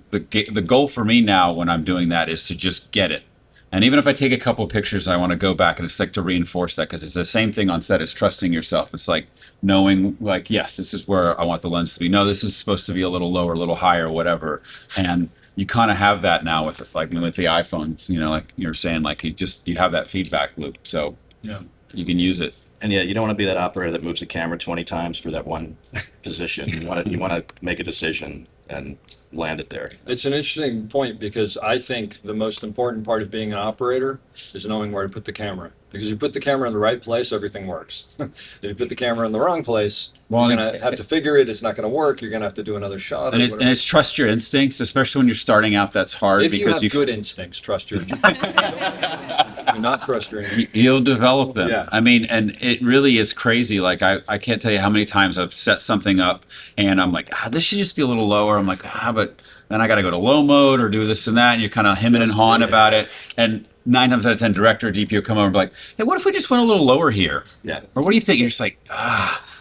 E: goal for me now when I'm doing that is to just get it. And even if I take a couple of pictures, I want to go back and it's like to reinforce that, because it's the same thing on set. It's trusting yourself. It's like knowing like, yes, this is where I want the lens to be. No, this is supposed to be a little lower, a little higher, whatever. And you kind of have that now with the iPhones, like you're saying, like you have that feedback loop. So
A: Yeah.
E: You can use it.
D: And yeah, you don't want to be that operator that moves the camera 20 times for that one position. You want to make a decision and land it there.
A: It's an interesting point because I think the most important part of being an operator is knowing where to put the camera. Because you put the camera in the right place, everything works. If you put the camera in the wrong place,
E: Well,
A: you're gonna have to figure it. It's not gonna work. You're gonna have to do another shot.
E: and,
A: Or
E: and
A: whatever.
E: it's trust your instincts, especially when you're starting out. That's hard
A: If you
E: because
A: have good instincts, trust your. Do not trust your instincts.
E: you'll develop them.
A: Yeah.
E: I mean, and it really is crazy. Like I can't tell you how many times I've set something up and I'm like, this should just be a little lower. I'm like, but then I got to go to low mode or do this and that. And you're kind of hemming and hawing about it. And 9 times out of 10, director or DP will come over and be like, hey, what if we just went a little lower here?
D: Yeah.
E: Or what do you think? You're just like,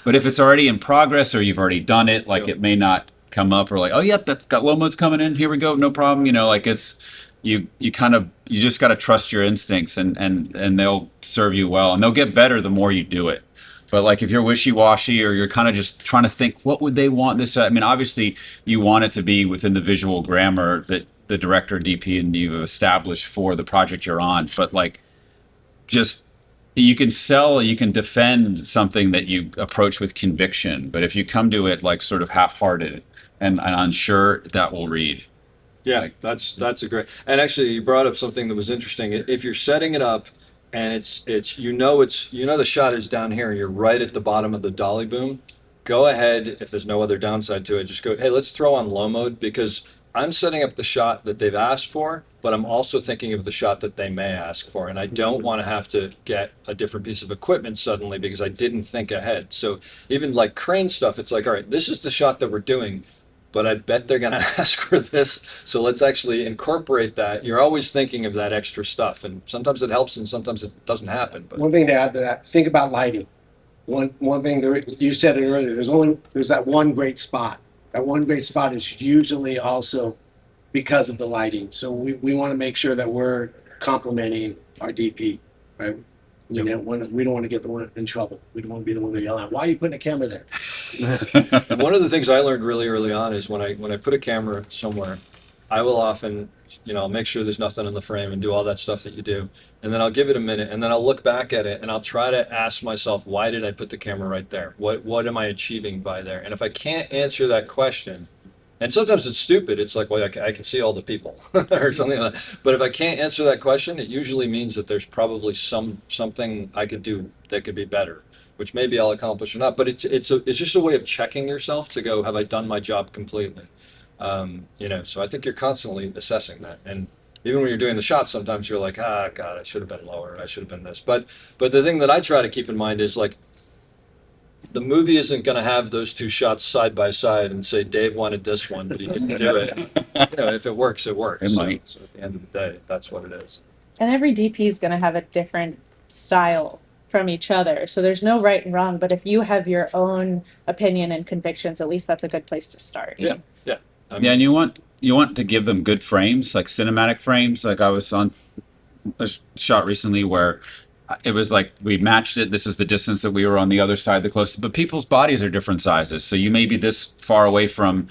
E: But if it's already in progress or you've already done it, like it may not come up or like, oh, yep, that's got low modes coming in. Here we go. No problem. Like it's, you just got to trust your instincts and they'll serve you well and they'll get better the more you do it. But like if you're wishy-washy or you're kind of just trying to think, what would they want this? I mean, obviously you want it to be within the visual grammar that the director, DP, and you have established for the project you're on. But like, just you can defend something that you approach with conviction. But if you come to it like sort of half-hearted and unsure, that will read.
A: Yeah, that's a great. And actually, you brought up something that was interesting. If you're setting it up, and it's the shot is down here, and you're right at the bottom of the dolly boom. Go ahead, if there's no other downside to it, just go. Hey, let's throw on low mode because I'm setting up the shot that they've asked for, but I'm also thinking of the shot that they may ask for, and I don't want to have to get a different piece of equipment suddenly because I didn't think ahead. So even like crane stuff, it's like, all right, this is the shot that we're doing. But I bet they're going to ask for this. So let's actually incorporate that. You're always thinking of that extra stuff. And sometimes it helps and sometimes it doesn't happen. But
I: One thing to add to that, think about lighting. One thing, you said it earlier, there's that one great spot. That one great spot is usually also because of the lighting. So we want to make sure that we're complimenting our DP, right? We don't want to get the one in trouble. We don't want to be the one that yell out, why are you putting a camera there?
A: And one of the things I learned really early on is when I put a camera somewhere, I will often, I'll make sure there's nothing in the frame and do all that stuff that you do. And then I'll give it a minute and then I'll look back at it and I'll try to ask myself, why did I put the camera right there? What am I achieving by there? And if I can't answer that question, and sometimes it's stupid, it's like, well, I can see all the people or something like that. But if I can't answer that question, it usually means that there's probably something I could do that could be better, which maybe I'll accomplish or not. But it's just a way of checking yourself to go, have I done my job completely? So I think you're constantly assessing that. And even when you're doing the shot, sometimes you're like, God, I should have been lower. I should have been this. But the thing that I try to keep in mind is like, the movie isn't going to have those two shots side by side and say, Dave wanted this one, but he didn't do it. If it works, it works.
E: It might.
A: So at the end of the day, that's what it is.
F: And every DP is going to have a different style from each other. So there's no right and wrong, but if you have your own opinion and convictions, at least that's a good place to start.
A: Yeah.
E: And you want to give them good frames, like cinematic frames. Like I was on a shot recently where it was like we matched it. This is the distance that we were on the other side, the closest. But people's bodies are different sizes, so you may be this far away from,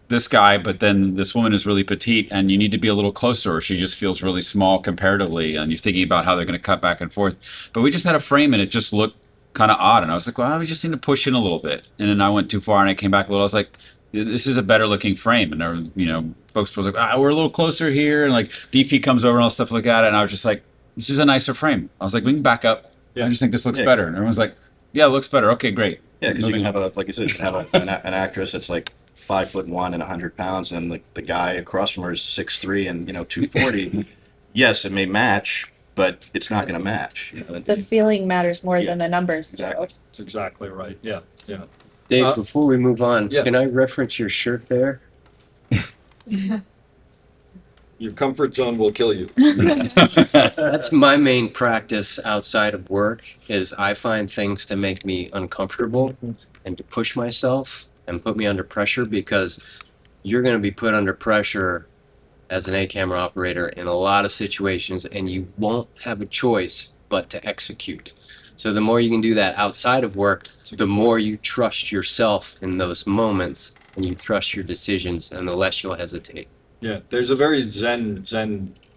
E: this guy, but then this woman is really petite, and you need to be a little closer, or she just feels really small comparatively. And you're thinking about how they're going to cut back and forth. But we just had a frame, and it just looked kind of odd. And I was like, well, we just need to push in a little bit. And then I went too far, and I came back a little. I was like, this is a better looking frame. And folks was like, we're a little closer here, and like DP comes over and all stuff like that. And I was just like, this is a nicer frame. I was like, we can back up. I just think this looks better. And everyone's like, yeah, it looks better. Okay, great.
D: Yeah, because you can have like you said, an actress that's like 5'1" and 100 pounds, and the guy across from her is 6'3" and 240. Yes, it may match, but it's not going to match.
F: The feeling matters more than the numbers do.
D: Exactly.
A: That's exactly right. Yeah.
G: Dave, before we move on,
A: yeah.
G: can I reference your shirt there?
A: Your comfort zone will kill you.
G: That's my main practice outside of work is I find things to make me uncomfortable and to push myself and put me under pressure, because you're going to be put under pressure as an A camera operator in a lot of situations, and you won't have a choice but to execute. So the more you can do that outside of work, the more you trust yourself in those moments, and you trust your decisions, and the less you'll hesitate.
A: Yeah, there's a very zen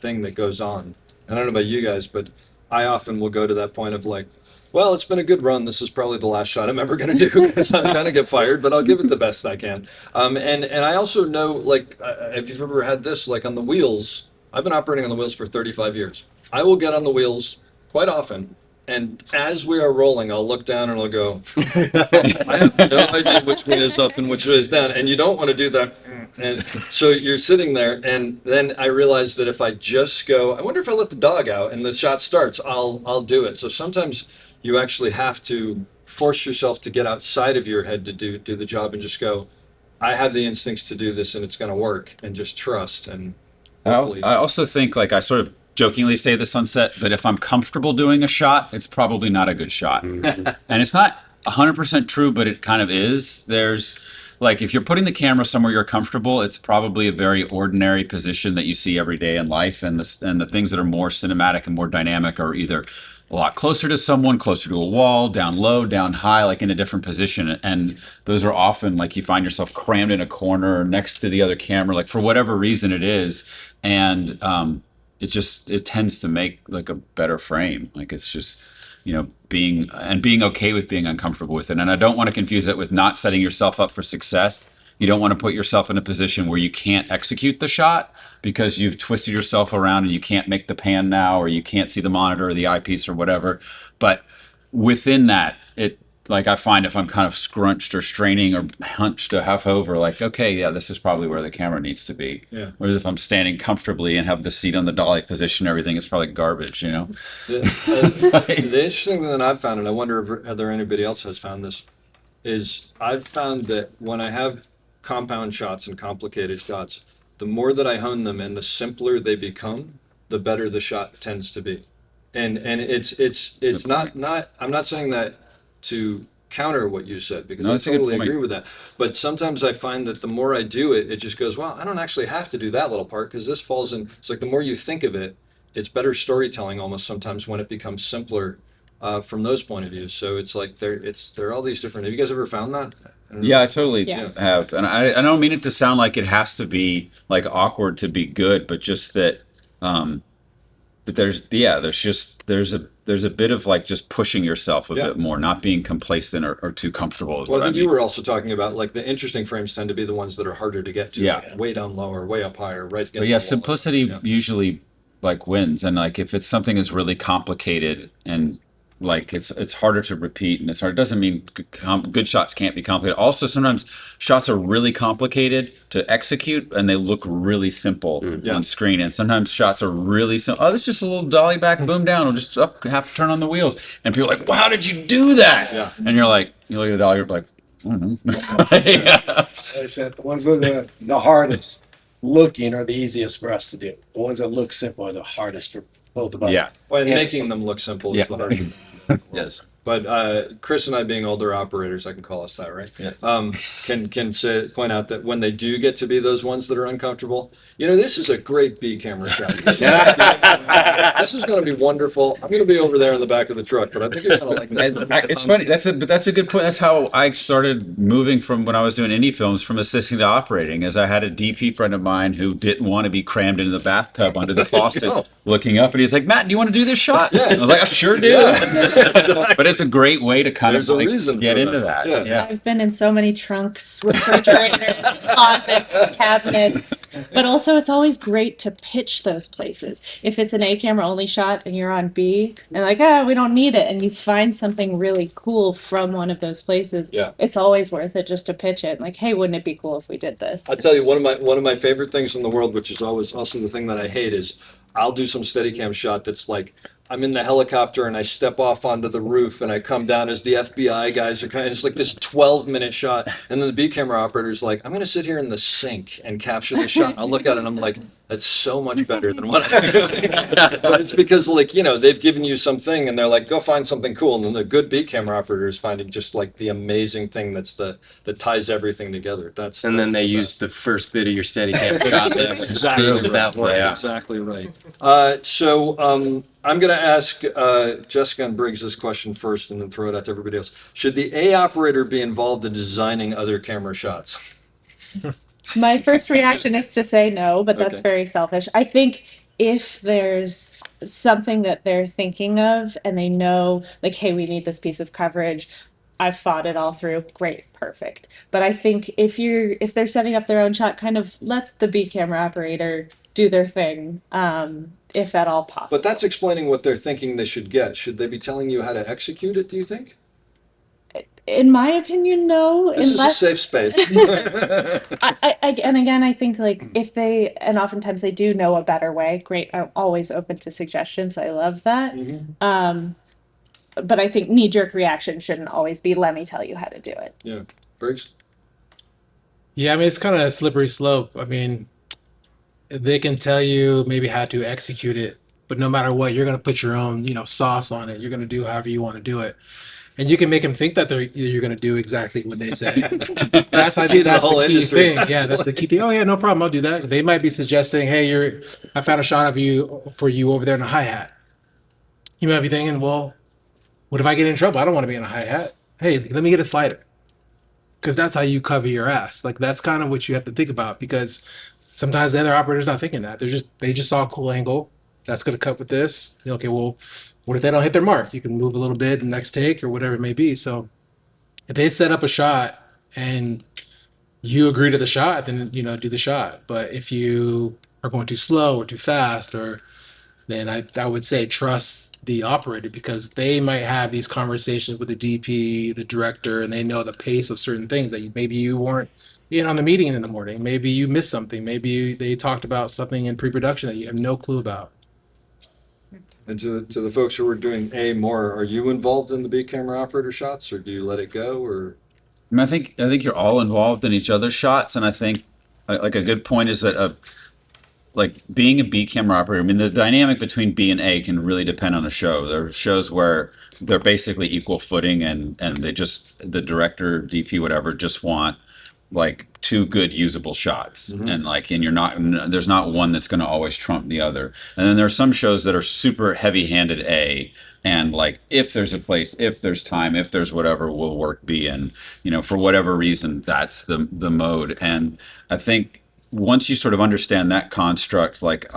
A: thing that goes on. I don't know about you guys, but I often will go to that point of like, well, it's been a good run. This is probably the last shot I'm ever going to do because I'm going to get fired, but I'll give it the best I can. And I also know, like, if you've ever had this, like on the wheels, I've been operating on the wheels for 35 years. I will get on the wheels quite often. And as we are rolling, I'll look down and I'll go, I have no idea which way is up and which way is down. And you don't want to do that. And so you're sitting there, and then I realize that if I just go, I wonder if I let the dog out and the shot starts, I'll do it. So sometimes you actually have to force yourself to get outside of your head to do the job and just go, I have the instincts to do this and it's going to work, and just trust. And hopefully.
E: I also think, like, I sort of jokingly say this on set, but if I'm comfortable doing a shot, it's probably not a good shot. And it's not 100% true, but it kind of is. There's, like, if you're putting the camera somewhere you're comfortable, it's probably a very ordinary position that you see every day in life. And the things that are more cinematic and more dynamic are either a lot closer to someone, closer to a wall, down low, down high, like in a different position. And those are often, like, you find yourself crammed in a corner next to the other camera, like, for whatever reason it is. And it tends to make, like, a better frame. Like, it's just, being okay with being uncomfortable with it. And I don't want to confuse it with not setting yourself up for success. You don't want to put yourself in a position where you can't execute the shot because you've twisted yourself around and you can't make the pan now, or you can't see the monitor or the eyepiece or whatever. But within that, like, I find if I'm kind of scrunched or straining or hunched or half over, like, okay, yeah, this is probably where the camera needs to be.
A: Yeah.
E: Whereas if I'm standing comfortably and have the seat on the dolly position, everything is probably garbage,
A: The interesting thing that I've found, and I wonder if anybody else has found this, is I've found that when I have compound shots and complicated shots, the more that I hone them and the simpler they become, the better the shot tends to be. And it's not I'm not saying that to counter what you said, because
E: No,
A: I
E: that's a good
A: totally
E: point.
A: agree with that. But sometimes I find that the more I do it, it just goes, well, I don't actually have to do that little part because this falls in. It's like the more you think of it, it's better storytelling almost sometimes when it becomes simpler from those point of views. So it's like there are all these different. Have you guys ever found that?
E: Yeah, I totally
F: Yeah.
E: have. And I don't mean it to sound like it has to be, like, awkward to be good, but just that, but there's a bit of, like, just pushing yourself a
A: Yeah.
E: bit more, not being complacent or too comfortable. Is
A: Well,
E: what
A: I
E: I
A: think you
E: mean.
A: were also talking about, like, the interesting frames tend to be the ones that are harder to get to.
E: Yeah.
A: Like, way down low or way up high or right against
E: But yeah,
A: the wall.
E: simplicity
A: Yeah.
E: usually, like, wins. And, like, if it's something is really complicated and, like, it's harder to repeat, and it's hard. It doesn't mean good shots can't be complicated. Also, sometimes shots are really complicated to execute and they look really simple
A: Yeah.
E: on screen. And sometimes shots are really simple. Oh, it's just a little dolly back, boom down. We'll just have to turn on the wheels. And people are like, well, how did you do that?
A: Yeah.
E: And you're like, you look at the dolly, you're like, I don't know. Yeah.
I: I said the ones that are the hardest looking are the easiest for us to do. The ones that look simple are the hardest for both of us.
E: Yeah.
A: Well, and
I: Yeah.
A: making them look simple is
E: Yeah.
A: the hard.
D: Yes.
A: But Chris and I, being older operators, I can call us that, right?
D: Yeah.
A: Can point out that when they do get to be those ones that are uncomfortable, this is a great B camera shot. This is going to be wonderful. I'm going to be over there in the back of the truck, but I think you're going to like that.
E: It's funny. That's a good point. That's how I started moving from when I was doing indie films from assisting to operating. As I had a DP friend of mine who didn't want to be crammed into the bathtub under the faucet,
A: go.
E: looking up, and he's like, "Matt, do you want to do this shot?"
A: Yeah.
E: I was like, "I sure do."
A: Exactly.
E: But it's a great way to kind
A: There's
E: of,
A: a
E: like,
A: reason
E: get
A: for
E: into
A: that.
E: that.
A: Yeah.
F: I've been in so many trunks, refrigerators, closets, cabinets, but also it's always great to pitch those places. If it's an A camera only shot and you're on B and like, we don't need it, and you find something really cool from one of those places,
A: Yeah.
F: it's always worth it just to pitch it. Like, hey, wouldn't it be cool if we did this?
A: I tell you, one of my favorite things in the world, which is always also the thing that I hate, is I'll do some Steadicam shot that's like I'm in the helicopter and I step off onto the roof and I come down as the FBI guys are it's like this 12-minute shot, and then the B camera operator's like, I'm gonna sit here in the sink and capture the shot. I'll look at it and I'm like, that's so much better than what I'm doing. But it's because, like, they've given you something and they're like, go find something cool, and then the good B camera operator is finding just like the amazing thing that ties everything together.
G: And then they
A: the
G: use
A: best.
G: the first bit of your Steadicam shot. That's
A: Exactly
G: as soon as that
A: right.
G: one.
E: Yeah.
A: Exactly right. So I'm going to ask Jessica and Briggs this question first and then throw it out to everybody else. Should the A operator be involved in designing other camera shots?
F: My first reaction is to say no, but that's
A: Okay.
F: very selfish. I think if there's something that they're thinking of and they know, like, hey, we need this piece of coverage, I've thought it all through, great, perfect. But I think if they're setting up their own shot, kind of let the B camera operator do their thing, if at all possible.
A: But that's explaining what they're thinking they should get. Should they be telling you how to execute it, do you think?
F: In my opinion, no.
A: This
F: unless,
A: is a safe space.
F: and again, I think like if they, and oftentimes they do know a better way, great. I'm always open to suggestions. I love that.
A: Mhm.
F: But I think knee-jerk reaction shouldn't always be, let me tell you how to do it.
A: Yeah. Briggs?
H: Yeah, I mean, it's kind of a slippery slope. I mean, they can tell you maybe how to execute it, but no matter what, you're going to put your own, sauce on it. You're going to do however you want to do it. And you can make them think that you're going to do exactly what they say. That's I think that's the key thing. Yeah, that's the key thing. Oh yeah, no problem. I'll do that. They might be suggesting, hey, I found a shot of you for you over there in a hi hat. You might be thinking, well, what if I get in trouble? I don't want to be in a hi hat. Hey, let me get a slider. Because that's how you cover your ass. Like that's kind of what you have to think about. Because sometimes the other operator's not thinking that. They just saw a cool angle. That's going to cut with this. Okay, well, what if they don't hit their mark? You can move a little bit, next take, or whatever it may be. So if they set up a shot and you agree to the shot, then do the shot. But if you are going too slow or too fast, then I would say trust the operator, because they might have these conversations with the DP, the director, and they know the pace of certain things that maybe you weren't in on the meeting in the morning. Maybe you missed something. Maybe they talked about something in pre-production that you have no clue about.
A: And to the folks who are doing A more, are you involved in the B camera operator shots, or do you let it go? Or
E: I mean, I think you're all involved in each other's shots, and I think like a good point is that like being a B camera operator, I mean, the dynamic between B and A can really depend on a show. There are shows where they're basically equal footing, and the director, DP, whatever, just want like two good usable shots.
A: Mhm.
E: And there's not one that's going to always trump the other. And then there are some shows that are super heavy-handed A, and like if there's a place, if there's time, if there's whatever, will work B, and for whatever reason that's the mode. And I think once you sort of understand that construct, like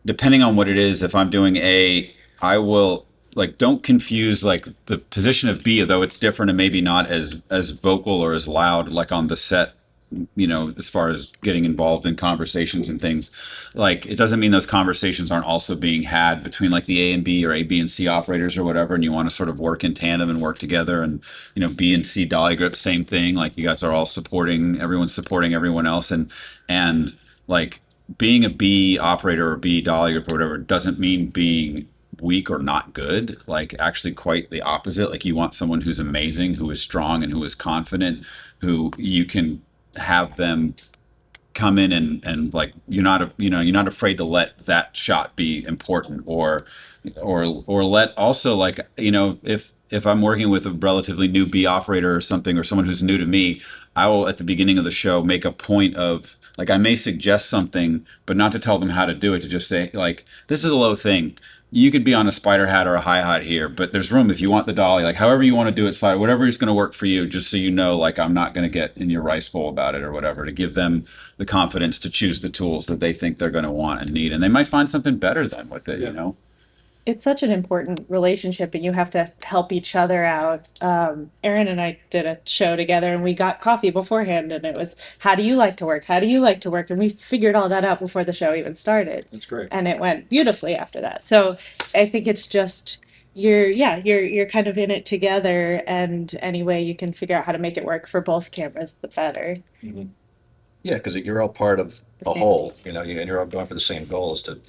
E: depending on what it is, if I'm doing A, I will like don't confuse like the position of B, though it's different and maybe not as vocal or as loud like on the set, as far as getting involved in conversations and things. Like it doesn't mean those conversations aren't also being had between like the A and B or A, B and C operators or whatever, and you want to sort of work in tandem and work together. And B and C dolly grip, same thing. Like you guys are all everyone's supporting everyone else, and like being a B operator or B dolly grip or whatever doesn't mean being weak or not good. Like actually quite the opposite. Like you want someone who's amazing, who is strong and who is confident, who you can have them come in and like you're not afraid to let that shot be important, or let also like if I'm working with a relatively new B operator or something, or someone who's new to me, I will at the beginning of the show make a point of like I may suggest something, but not to tell them how to do it, to just say like, this is a low thing. You could be on a spider hat or a high hat here, but there's room if you want the dolly, like however you want to do it, slide, whatever is going to work for you, just so like I'm not going to get in your rice bowl about it or whatever, to give them the confidence to choose the tools that they think they're going to want and need. And they might find something better than with it,
F: It's such an important relationship, and you have to help each other out. Erin and I did a show together, and we got coffee beforehand, and it was, how do you like to work? How do you like to work? And we figured all that out before the show even started.
A: That's great.
F: And it went beautifully after that. So I think it's just, you're kind of in it together, and any way you can figure out how to make it work for both cameras, the better.
A: Mhm.
D: Yeah, because you're all part of a whole, and you're all going for the same goals to,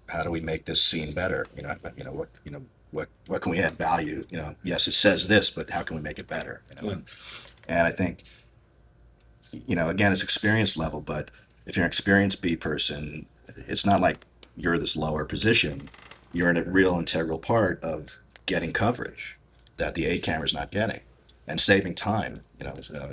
D: how do we make this scene better? What can we add value? Yes, it says this, but how can we make it better? And I think, again, it's experience level, but if you're an experienced B person, it's not like you're this lower position. You're in a real integral part of getting coverage that the A camera's not getting, and saving time.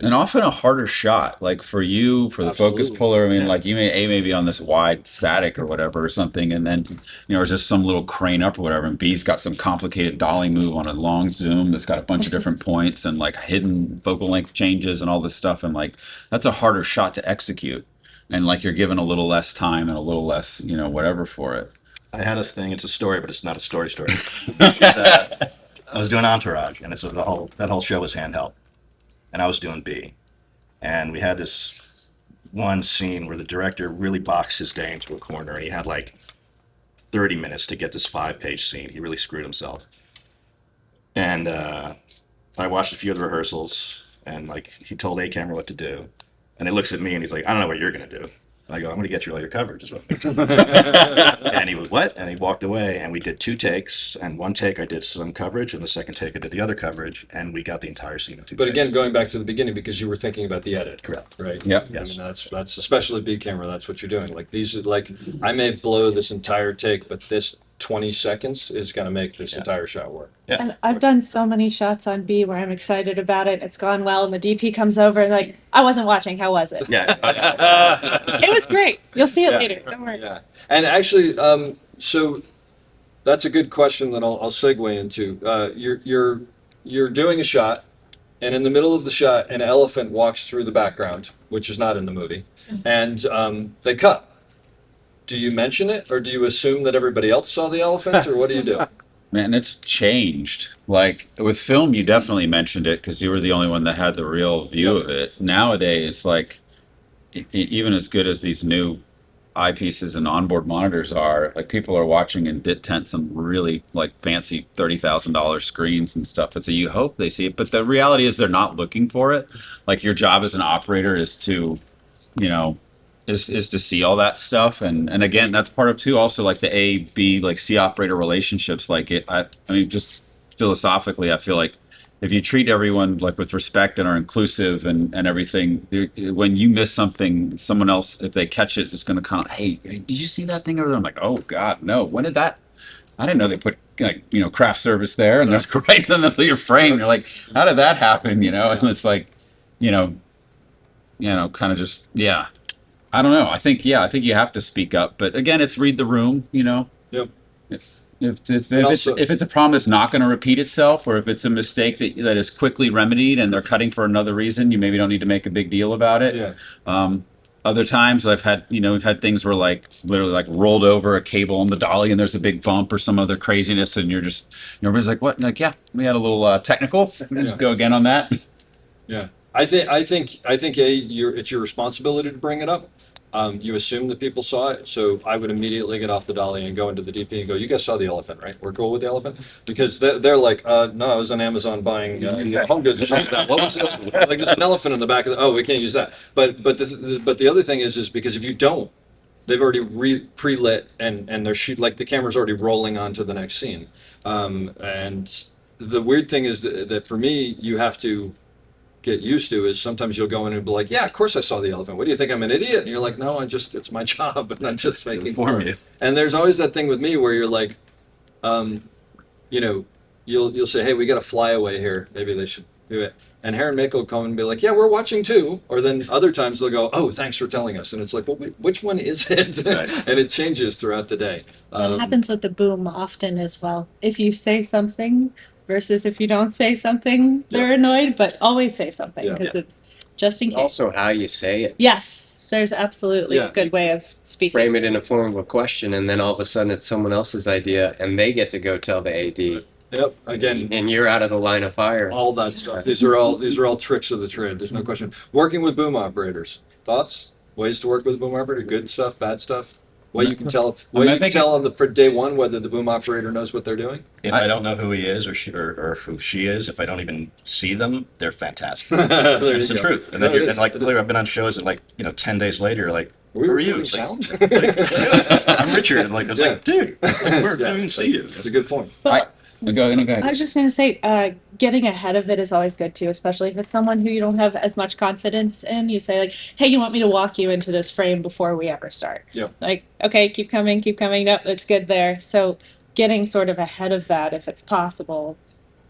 E: And often a harder shot, like for you, for the focus
A: Absolutely.
E: puller. I mean,
D: Yeah.
E: like you may be on this wide static or whatever or something, and then or just some little crane up or whatever, and B's got some complicated dolly move on a long zoom that's got a bunch of different points and like hidden focal length changes and all this stuff, and like that's a harder shot to execute, and like you're given a little less time and a little less whatever for it.
D: I had a thing. It's a story, but it's not a story. I was doing Entourage, and that whole show was handheld, and I was doing B, and we had this one scene where the director really boxed his day into a corner, and he had like 30 minutes to get this 5-page scene. He really screwed himself. And I watched a few of the rehearsals, and like he told A camera what to do, and he looks at me and he's like, "I don't know what you're gonna do." And I go, "I'm gonna get you all your coverage." Is what. And he went, "What?" And he walked away, and we did 2 takes. And one take I did some coverage, and the second take I did the other coverage, and we got the entire scene in 2
A: But
D: takes.
A: again, going back to the beginning, because you were thinking about the edit,
D: Correct.
A: right?
E: Yep.
A: I
D: Yes.
A: mean, that's especially B camera. That's what you're doing. Like these are like, I may blow this entire take, but this 20 seconds is going to make this entire shot work.
D: Yeah.
F: And I've done so many shots on B where I'm excited about it. It's gone well, and the DP comes over and like, I wasn't watching. How was it?
D: Yeah.
F: It was great. You'll see it
A: Yeah.
F: later. Don't worry.
A: Yeah. And actually, so that's a good question that I'll segue into. You're doing a shot, and in the middle of the shot, an elephant walks through the background, which is not in the movie, and they cut. Do you mention it, or do you assume that everybody else saw the elephant, or what do you do?
E: Man, it's changed. Like with film, you definitely mentioned it because you were the only one that had the real view of it. Nowadays, like even as good as these new eyepieces and onboard monitors are, like people are watching in bit tents and really like fancy $30,000 screens and stuff. And so you hope they see it, but the reality is they're not looking for it. Like your job as an operator is to, you know, is to see all that stuff, and again, that's part of too. Also, like the A B like C operator relationships. Like I mean, just philosophically, I feel like if you treat everyone like with respect and are inclusive and everything, when you miss something, someone else, if they catch it, is going to kind of, hey, did you see that thing over there? I'm like, oh God, no. When did that? I didn't know they put like craft service there, and they're like, right in the middle of your frame. You're like, how did that happen? And it's like, kind of just I don't know. I think you have to speak up, but again, it's read the room.
A: Yep.
E: If it's a problem that's not going to repeat itself, or if it's a mistake that is quickly remedied and they're cutting for another reason, you maybe don't need to make a big deal about it.
A: Yeah.
E: Other times we've had things where like literally like rolled over a cable on the dolly and there's a big bump or some other craziness, and everybody's like, what? Like, yeah, we had a little technical. Just go again on that.
A: Yeah. I think it's your responsibility to bring it up. You assume that people saw it, so I would immediately get off the dolly and go into the DP and go, "You guys saw the elephant, right? We're cool with the elephant," because they're like, "No, I was on Amazon buying home goods or something like that. What was this?" It's like, "There's an elephant in the back of the." Oh, we can't use that. But the other thing is because if you don't, they've already pre-lit and they're like the camera's already rolling on to the next scene. And the weird thing is that for me, you have to get used to is sometimes you'll go in and be like, "Yeah, of course I saw the elephant. What do you think, I'm an idiot?" And you're like, "No, it's my job, and I'm just making
D: Inform you.
A: And there's always that thing with me where you're like, you'll say, "Hey, we got a flyaway here. Maybe they should do it." And Hair and Mako will come and be like, "Yeah, we're watching too." Or then other times they'll go, "Oh, thanks for telling us." And it's like, well, which one is it?
D: Right.
A: And it changes throughout the day.
F: That happens with the boom often as well. If you say something versus if you don't say something, they're annoyed, but always say something
A: Yeah.
F: because it's just in case.
G: Also, how you say it.
F: Yes, there's absolutely
A: Yeah.
F: a good way of speaking.
G: Frame it in a form of a question, and then all of a sudden it's someone else's idea, and they get to go tell the AD,
A: Yep. Again,
G: and you're out of the line of fire.
A: all that stuff. These are all tricks of the trade. There's no question. Working with boom operators. Thoughts? Ways to work with a boom operator? Good stuff, bad stuff? Way you can tell for day one whether the boom operator knows what they're doing.
D: If I don't know who he is or who she is, if I don't even see them, they're fantastic.
A: There
D: It's
A: you
D: the
A: go.
D: truth. And
A: No,
D: then
A: it is.
D: literally, I've been on shows and 10 days later, you're like,
A: Were
D: who are
A: we
D: you?
A: recording
D: It's like,
A: sound?
D: I'm Richard. And I was like, dude, I didn't even see you.
A: That's a good point.
F: But
E: Go ahead.
F: I was just going to say, getting ahead of it is always good too, especially if it's someone who you don't have as much confidence in. You say like, "Hey, you want me to walk you into this frame before we ever start?"
A: Yeah.
F: Like, okay, keep coming. Nope, it's good there. So getting sort of ahead of that, if it's possible,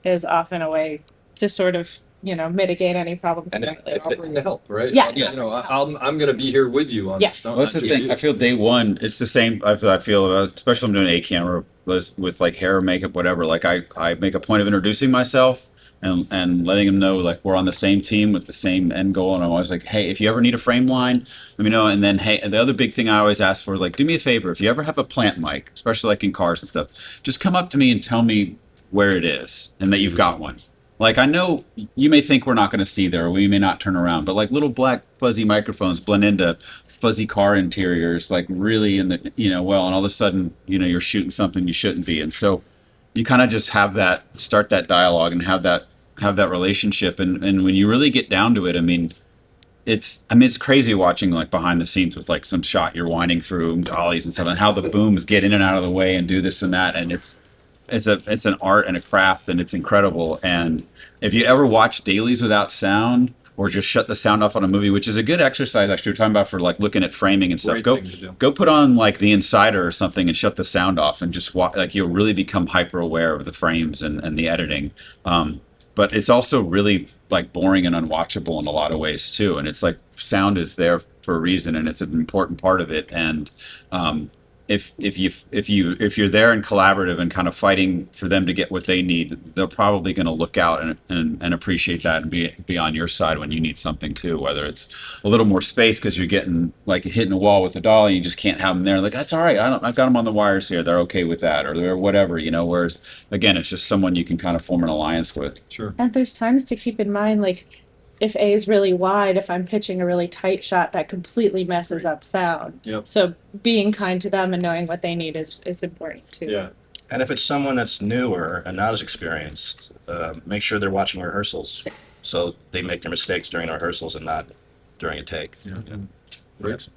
F: is often a way to sort of, mitigate any problems.
A: And
F: later.
A: offering to help, right?
F: Yeah.
A: I'm going to be here with you on
F: Yes.
A: this. Don't
E: Well, that's the
A: do
E: thing.
A: you.
E: I feel day one, it's the same. I feel about, especially when I'm doing a camera with like hair, makeup, whatever. Like I make a point of introducing myself and letting them know like we're on the same team with the same end goal. And I'm always like, hey, if you ever need a frame line, let me know. And then, hey, and the other big thing I always ask for, like, do me a favor. If you ever have a plant mic, especially like in cars and stuff, just come up to me and tell me where it is and that you've got one. Like, I know you may think we're not going to see there, or we may not turn around, but like little black fuzzy microphones blend into fuzzy car interiors, like really in the, well, and all of a sudden, you're shooting something you shouldn't be. And so you kind of just start that dialogue and have that relationship. And when you really get down to it, it's crazy watching like behind the scenes with like some shot you're winding through dollies and stuff, and how the booms get in and out of the way and do this and that. And it's an art and a craft, and it's incredible. And if you ever watch dailies without sound, or just shut the sound off on a movie, which is a good exercise actually we're talking about for like looking at framing and stuff, go put on like The Insider or something and shut the sound off, and just watch. Like, you'll really become hyper aware of the frames and the editing. But it's also really like boring and unwatchable in a lot of ways too. And it's like sound is there for a reason, and it's an important part of it. And if you're there and collaborative and kind of fighting for them to get what they need, they're probably going to look out and appreciate that and be on your side when you need something too. Whether it's a little more space because you're getting like hitting a wall with a dolly, you just can't have them there. Like, that's all right. I've got them on the wires here. They're okay with that, or whatever. Whereas again, it's just someone you can kind of form an alliance with.
A: Sure.
F: And there's times to keep in mind, like, if A is really wide, if I'm pitching a really tight shot, that completely messes up sound.
A: Yep.
F: So being kind to them and knowing what they need is important too.
A: Yeah.
D: And if it's someone that's newer and not as experienced, make sure they're watching rehearsals, so they make their mistakes during the rehearsals and not during a take.
A: Yeah. Briggs?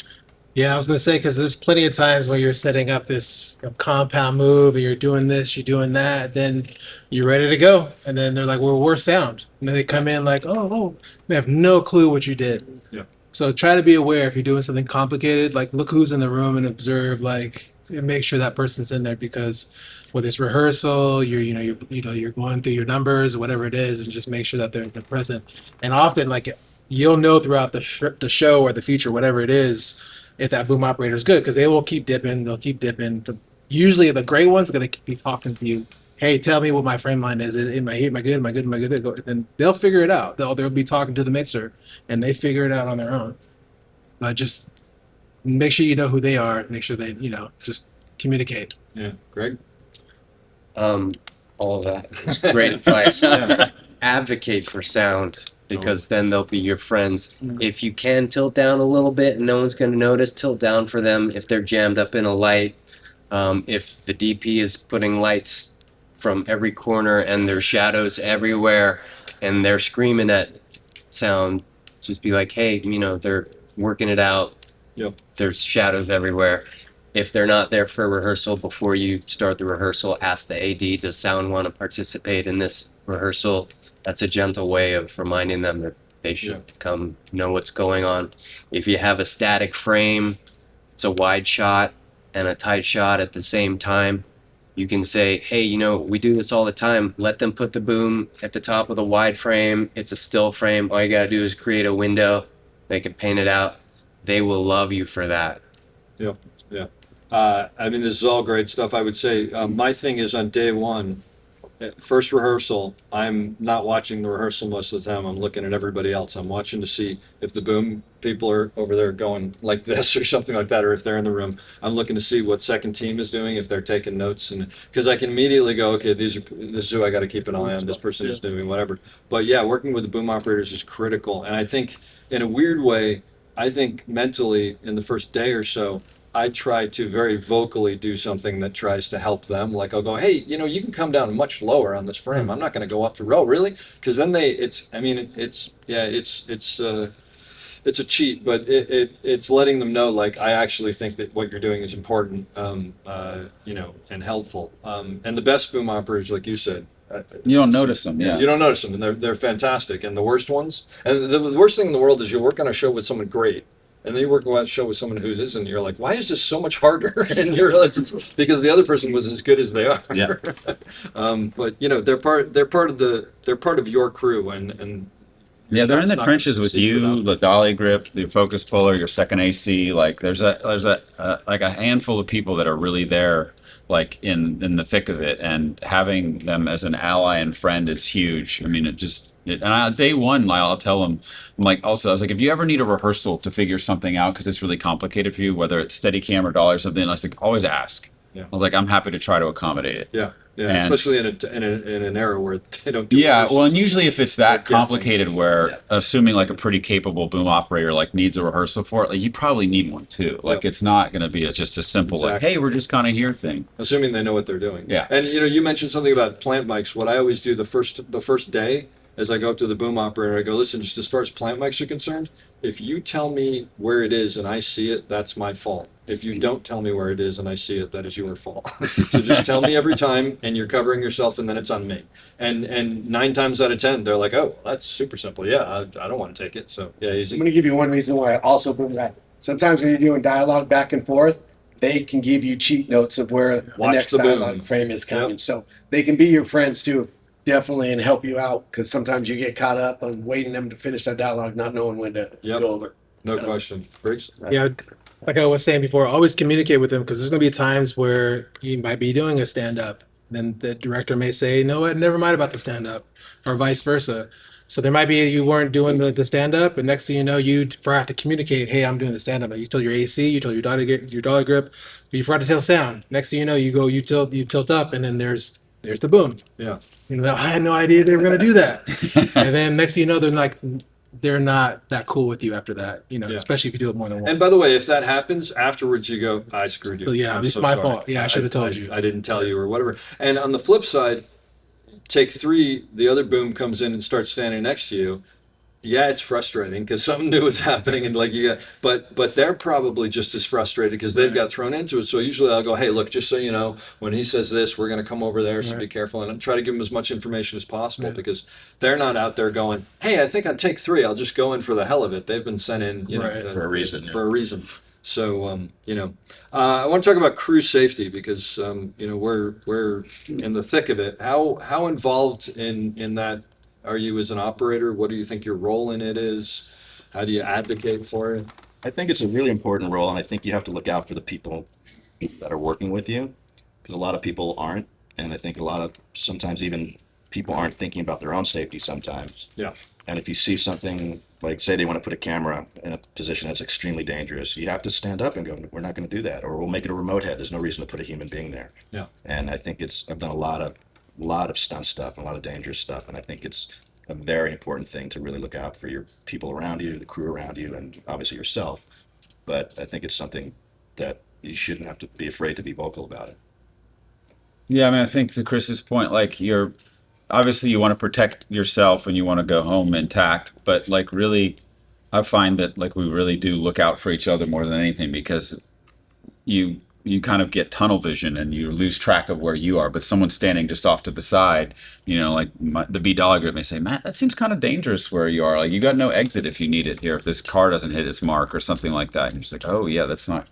H: Yeah, I was gonna say, because there's plenty of times where you're setting up this compound move and you're doing this, you're doing that, then you're ready to go, and then they're like, "Well, where's sound?" And then they come in like, "Oh, they have no clue what you did."
A: Yeah.
H: So try to be aware if you're doing something complicated. Like, look who's in the room and observe, like, and make sure that person's in there, because whether it's rehearsal, you're going through your numbers, whatever it is, and just make sure that they're present. And often, like, you'll know throughout the show or the feature, whatever it is, if that boom operator is good, because they will keep dipping. They'll keep dipping. Usually, the great one's going to be talking to you. Hey, tell me what my frame line is. Am I good? Am I good? Am I good? Then they'll figure it out. They'll be talking to the mixer, and they figure it out on their own. But just make sure you know who they are. Make sure they, just communicate.
A: Yeah. Greg?
G: All of that is great advice.
A: Yeah.
G: Advocate for sound, because then they'll be your friends. If you can tilt down a little bit and no one's going to notice, tilt down for them if they're jammed up in a light. If the DP is putting lights from every corner and there's shadows everywhere and they're screaming at sound, just be like, hey, they're working it out.
A: Yep.
G: There's shadows everywhere. If they're not there for rehearsal, before you start the rehearsal, ask the AD, does sound want to participate in this rehearsal? That's a gentle way of reminding them that they should come know what's going on. If you have a static frame, it's a wide shot and a tight shot at the same time, you can say, hey, we do this all the time. Let them put the boom at the top of the wide frame. It's a still frame. All you got to do is create a window. They can paint it out. They will love you for that.
A: Yep. Yeah. This is all great stuff. I would say my thing is on day one, first rehearsal, I'm not watching the rehearsal most of the time. I'm looking at everybody else. I'm watching to see if the boom people are over there going like this or something like that, or if they're in the room. I'm looking to see what second team is doing, if they're taking notes, and because I can immediately go, okay, this is who I got to keep an eye on. This person is doing whatever. But yeah, working with the boom operators is critical. And I think in a weird way, I think mentally in the first day or so, I try to very vocally do something that tries to help them. Like I'll go, hey, you can come down much lower on this frame. I'm not going to go up the row, really, because then it's a cheat, but it's letting them know, like, I actually think that what you're doing is important, and helpful. And the best boom operators, like you said,
E: You don't notice them, yeah.
A: You don't notice them, and they're fantastic. And the worst ones, and the worst thing in the world is you work on a show with someone great, and then you work on a show with someone who isn't, and you're like, why is this so much harder? And you realize it's because the other person was as good as they are.
E: Yeah.
A: But they're part of your crew, and
E: yeah, they're in the
A: not
E: trenches with
A: succeed
E: you,
A: without
E: the dolly grip, the focus puller, your second AC. Like there's a handful of people that are really there, like in the thick of it, and having them as an ally and friend is huge. I mean, day one, I'll tell them, I was like, if you ever need a rehearsal to figure something out, because it's really complicated for you, whether it's Steadicam or dolly or something, I was like, always ask.
A: Yeah.
E: I was like, I'm happy to try to accommodate it.
A: Yeah, yeah,
E: And-
A: especially in an era where they don't do
E: Yeah, well, and
A: rehearsals.
E: usually if it's
A: They're
E: that
A: guessing.
E: complicated, where
D: Yeah.
E: assuming like a pretty capable boom operator like needs a rehearsal for it, like you probably need one too. Like
A: Yeah.
E: it's not going to be just a simple like,
A: Exactly.
E: hey, we're just kind of here thing.
A: Assuming they know what they're doing.
E: Yeah.
A: And you mentioned something about plant mics. What I always do the first day, as I go up to the boom operator, I go, listen, just as far as plant mics are concerned, if you tell me where it is and I see it, that's my fault. If you don't tell me where it is and I see it, that is your fault. So just tell me every time, and you're covering yourself, and then it's on me. And 9 times out of 10, they're like, oh, that's super simple. Yeah, I don't want to take it. So yeah,
I: I'm
A: easy.
I: going to give you one reason why I also bring that. Sometimes when you're doing dialogue back and forth, they can give you cheat notes of where the
A: Watch
I: next
A: the boom.
I: dialogue frame is coming.
A: Yep.
I: So they can be your friends too, definitely, and help you out, because sometimes you get caught up on waiting them to finish that dialogue, not knowing when to
A: Yep.
I: go over.
A: No question. Briggs?
H: Yeah, like I was saying before, always communicate with them, because there's gonna be times where you might be doing a stand up, then the director may say, "No, what? Never mind about the stand up," or vice versa. So there might be you weren't doing the stand up, and next thing you know, you forgot to communicate, "Hey, I'm doing the stand up." You told your AC, you told your dolly grip, but you forgot to tell sound. Next thing you know, you tilt up, and then there's the boom.
A: Yeah.
H: You know, I had no idea they were gonna do that. And then next thing you know, they're not that cool with you after that,
A: Yeah.
H: especially if you do it more than once.
A: And by the way, if that happens, afterwards you go, I screwed you.
H: So, yeah,
A: I'm
H: it's
A: so
H: my
A: sorry.
H: fault. Yeah, I should have told you.
A: I didn't tell you or whatever. And on the flip side, take 3, the other boom comes in and starts standing next to you. Yeah, it's frustrating because something new is happening, and like but they're probably just as frustrated because they've got thrown into it. So usually I'll go, hey, look, just so you know, when he says this, we're going to come over there, so be careful, and try to give them as much information as possible because they're not out there going, hey, I think on take 3, I'll just go in for the hell of it. They've been sent in,
D: For a reason.
A: For a reason. So I want to talk about crew safety because we're in the thick of it. How involved in that are you as an operator? What do you think your role in it is? How do you advocate for it?
D: I think it's a really important role, and I think you have to look out for the people that are working with you, because a lot of people aren't, and I think sometimes even people aren't thinking about their own safety sometimes.
A: Yeah.
D: And if you see something, like say they want to put a camera in a position that's extremely dangerous, you have to stand up and go, we're not going to do that, or we'll make it a remote head. There's no reason to put a human being there.
A: Yeah.
D: And I think I've done a lot of stunt stuff and a lot of dangerous stuff, and I think it's a very important thing to really look out for your people around you, the crew around you, and obviously yourself. But I think it's something that you shouldn't have to be afraid to be vocal about it.
E: Yeah, I mean, I think to Chris's point, like obviously you want to protect yourself and you want to go home intact, but like really, I find that like we really do look out for each other more than anything, because you kind of get tunnel vision and you lose track of where you are, but someone standing just off to the side, like the B dollar group may say, Matt, that seems kind of dangerous where you are. Like you got no exit if you need it here, if this car doesn't hit its mark or something like that. And you're just like, oh yeah, that's not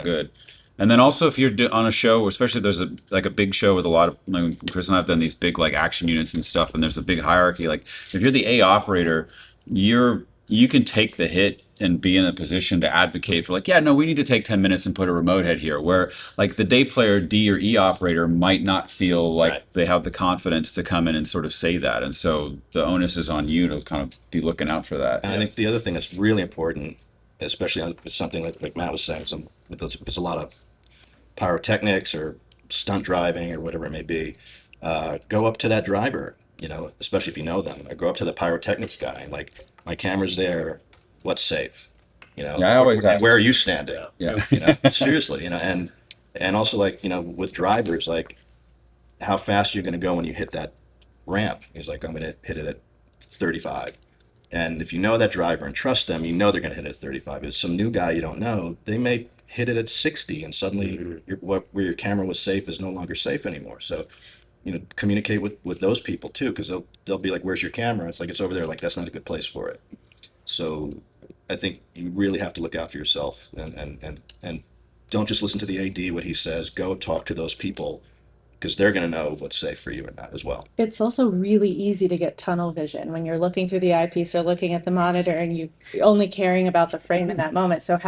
E: good. And then also if you're on a show, especially if there's a big show with a lot of, like Chris and I have done these big like action units and stuff, and there's a big hierarchy. Like if you're the A operator, you can take the hit and be in a position to advocate for like, yeah, no, we need to take 10 minutes and put a remote head here, where like the day player D or E operator might not feel like they have the confidence to come in and sort of say that. And so the onus is on you to kind of be looking out for that.
D: And I think the other thing that's really important, especially if it's something like Matt was saying, if there's a lot of pyrotechnics or stunt driving or whatever it may be, go up to that driver, especially if you know them, or go up to the pyrotechnics guy, like, my camera's there, what's safe?
E: Yeah, I always ask.
D: Where are you standing?
E: Yeah.
D: Seriously, and also like, with drivers, like how fast you're going to go when you hit that ramp. He's like, I'm going to hit it at 35. And if you know that driver and trust them, they're going to hit it at 35. If some new guy you don't know, they may hit it at 60, and suddenly where your camera was safe is no longer safe anymore. So, communicate with those people too, because they'll be like, where's your camera? It's like, it's over there. Like, that's not a good place for it. So I think you really have to look out for yourself, and don't just listen to the AD, what he says. Go talk to those people, because they're going to know what's safe for you or not as well.
F: It's also really easy to get tunnel vision when you're looking through the eyepiece or looking at the monitor and you're only caring about the frame in that moment. So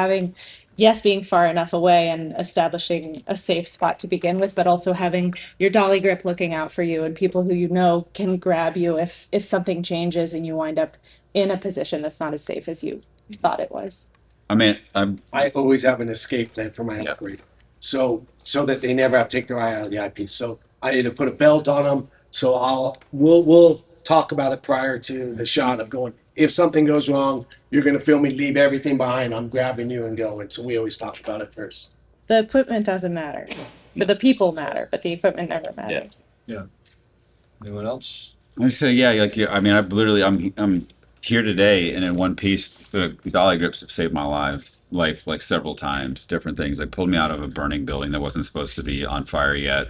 F: being far enough away and establishing a safe spot to begin with, but also having your dolly grip looking out for you and people who can grab you if something changes and you wind up in a position that's not as safe as you thought it was.
E: I mean,
I: I always have an escape plan for my operator. so that they never have to take their eye out of the eyepiece. So I either put a belt on them. So we'll talk about it prior to the shot of going. If something goes wrong, you're going to feel me leave everything behind. I'm grabbing you and going. So we always talk about it first.
F: The equipment doesn't matter, but the people matter, but the equipment never matters.
A: Anyone else?
E: I say, yeah, like I mean, I'm here today, and in one piece, the dolly grips have saved my life like several times. Different things, like pulled me out of a burning building that wasn't supposed to be on fire yet.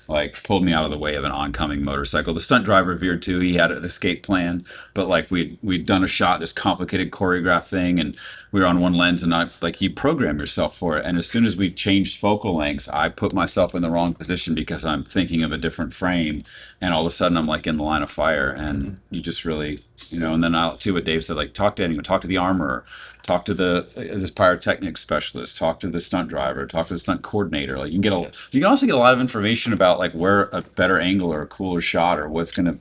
E: Like pulled me out of the way of an oncoming motorcycle. The stunt driver veered too. He had an escape plan, but like we'd done a shot, this complicated choreographed thing, and we were on one lens, and you program yourself for it. And as soon as we changed focal lengths, I put myself in the wrong position because I'm thinking of a different frame, and all of a sudden I'm like in the line of fire, and you just really, And then I'll see what Dave said, like talk to anyone, talk to the armorer, talk to this pyrotechnics specialist, talk to the stunt driver, talk to the stunt coordinator. Like you can also get a lot of information about like where a better angle or a cooler shot or what's gonna,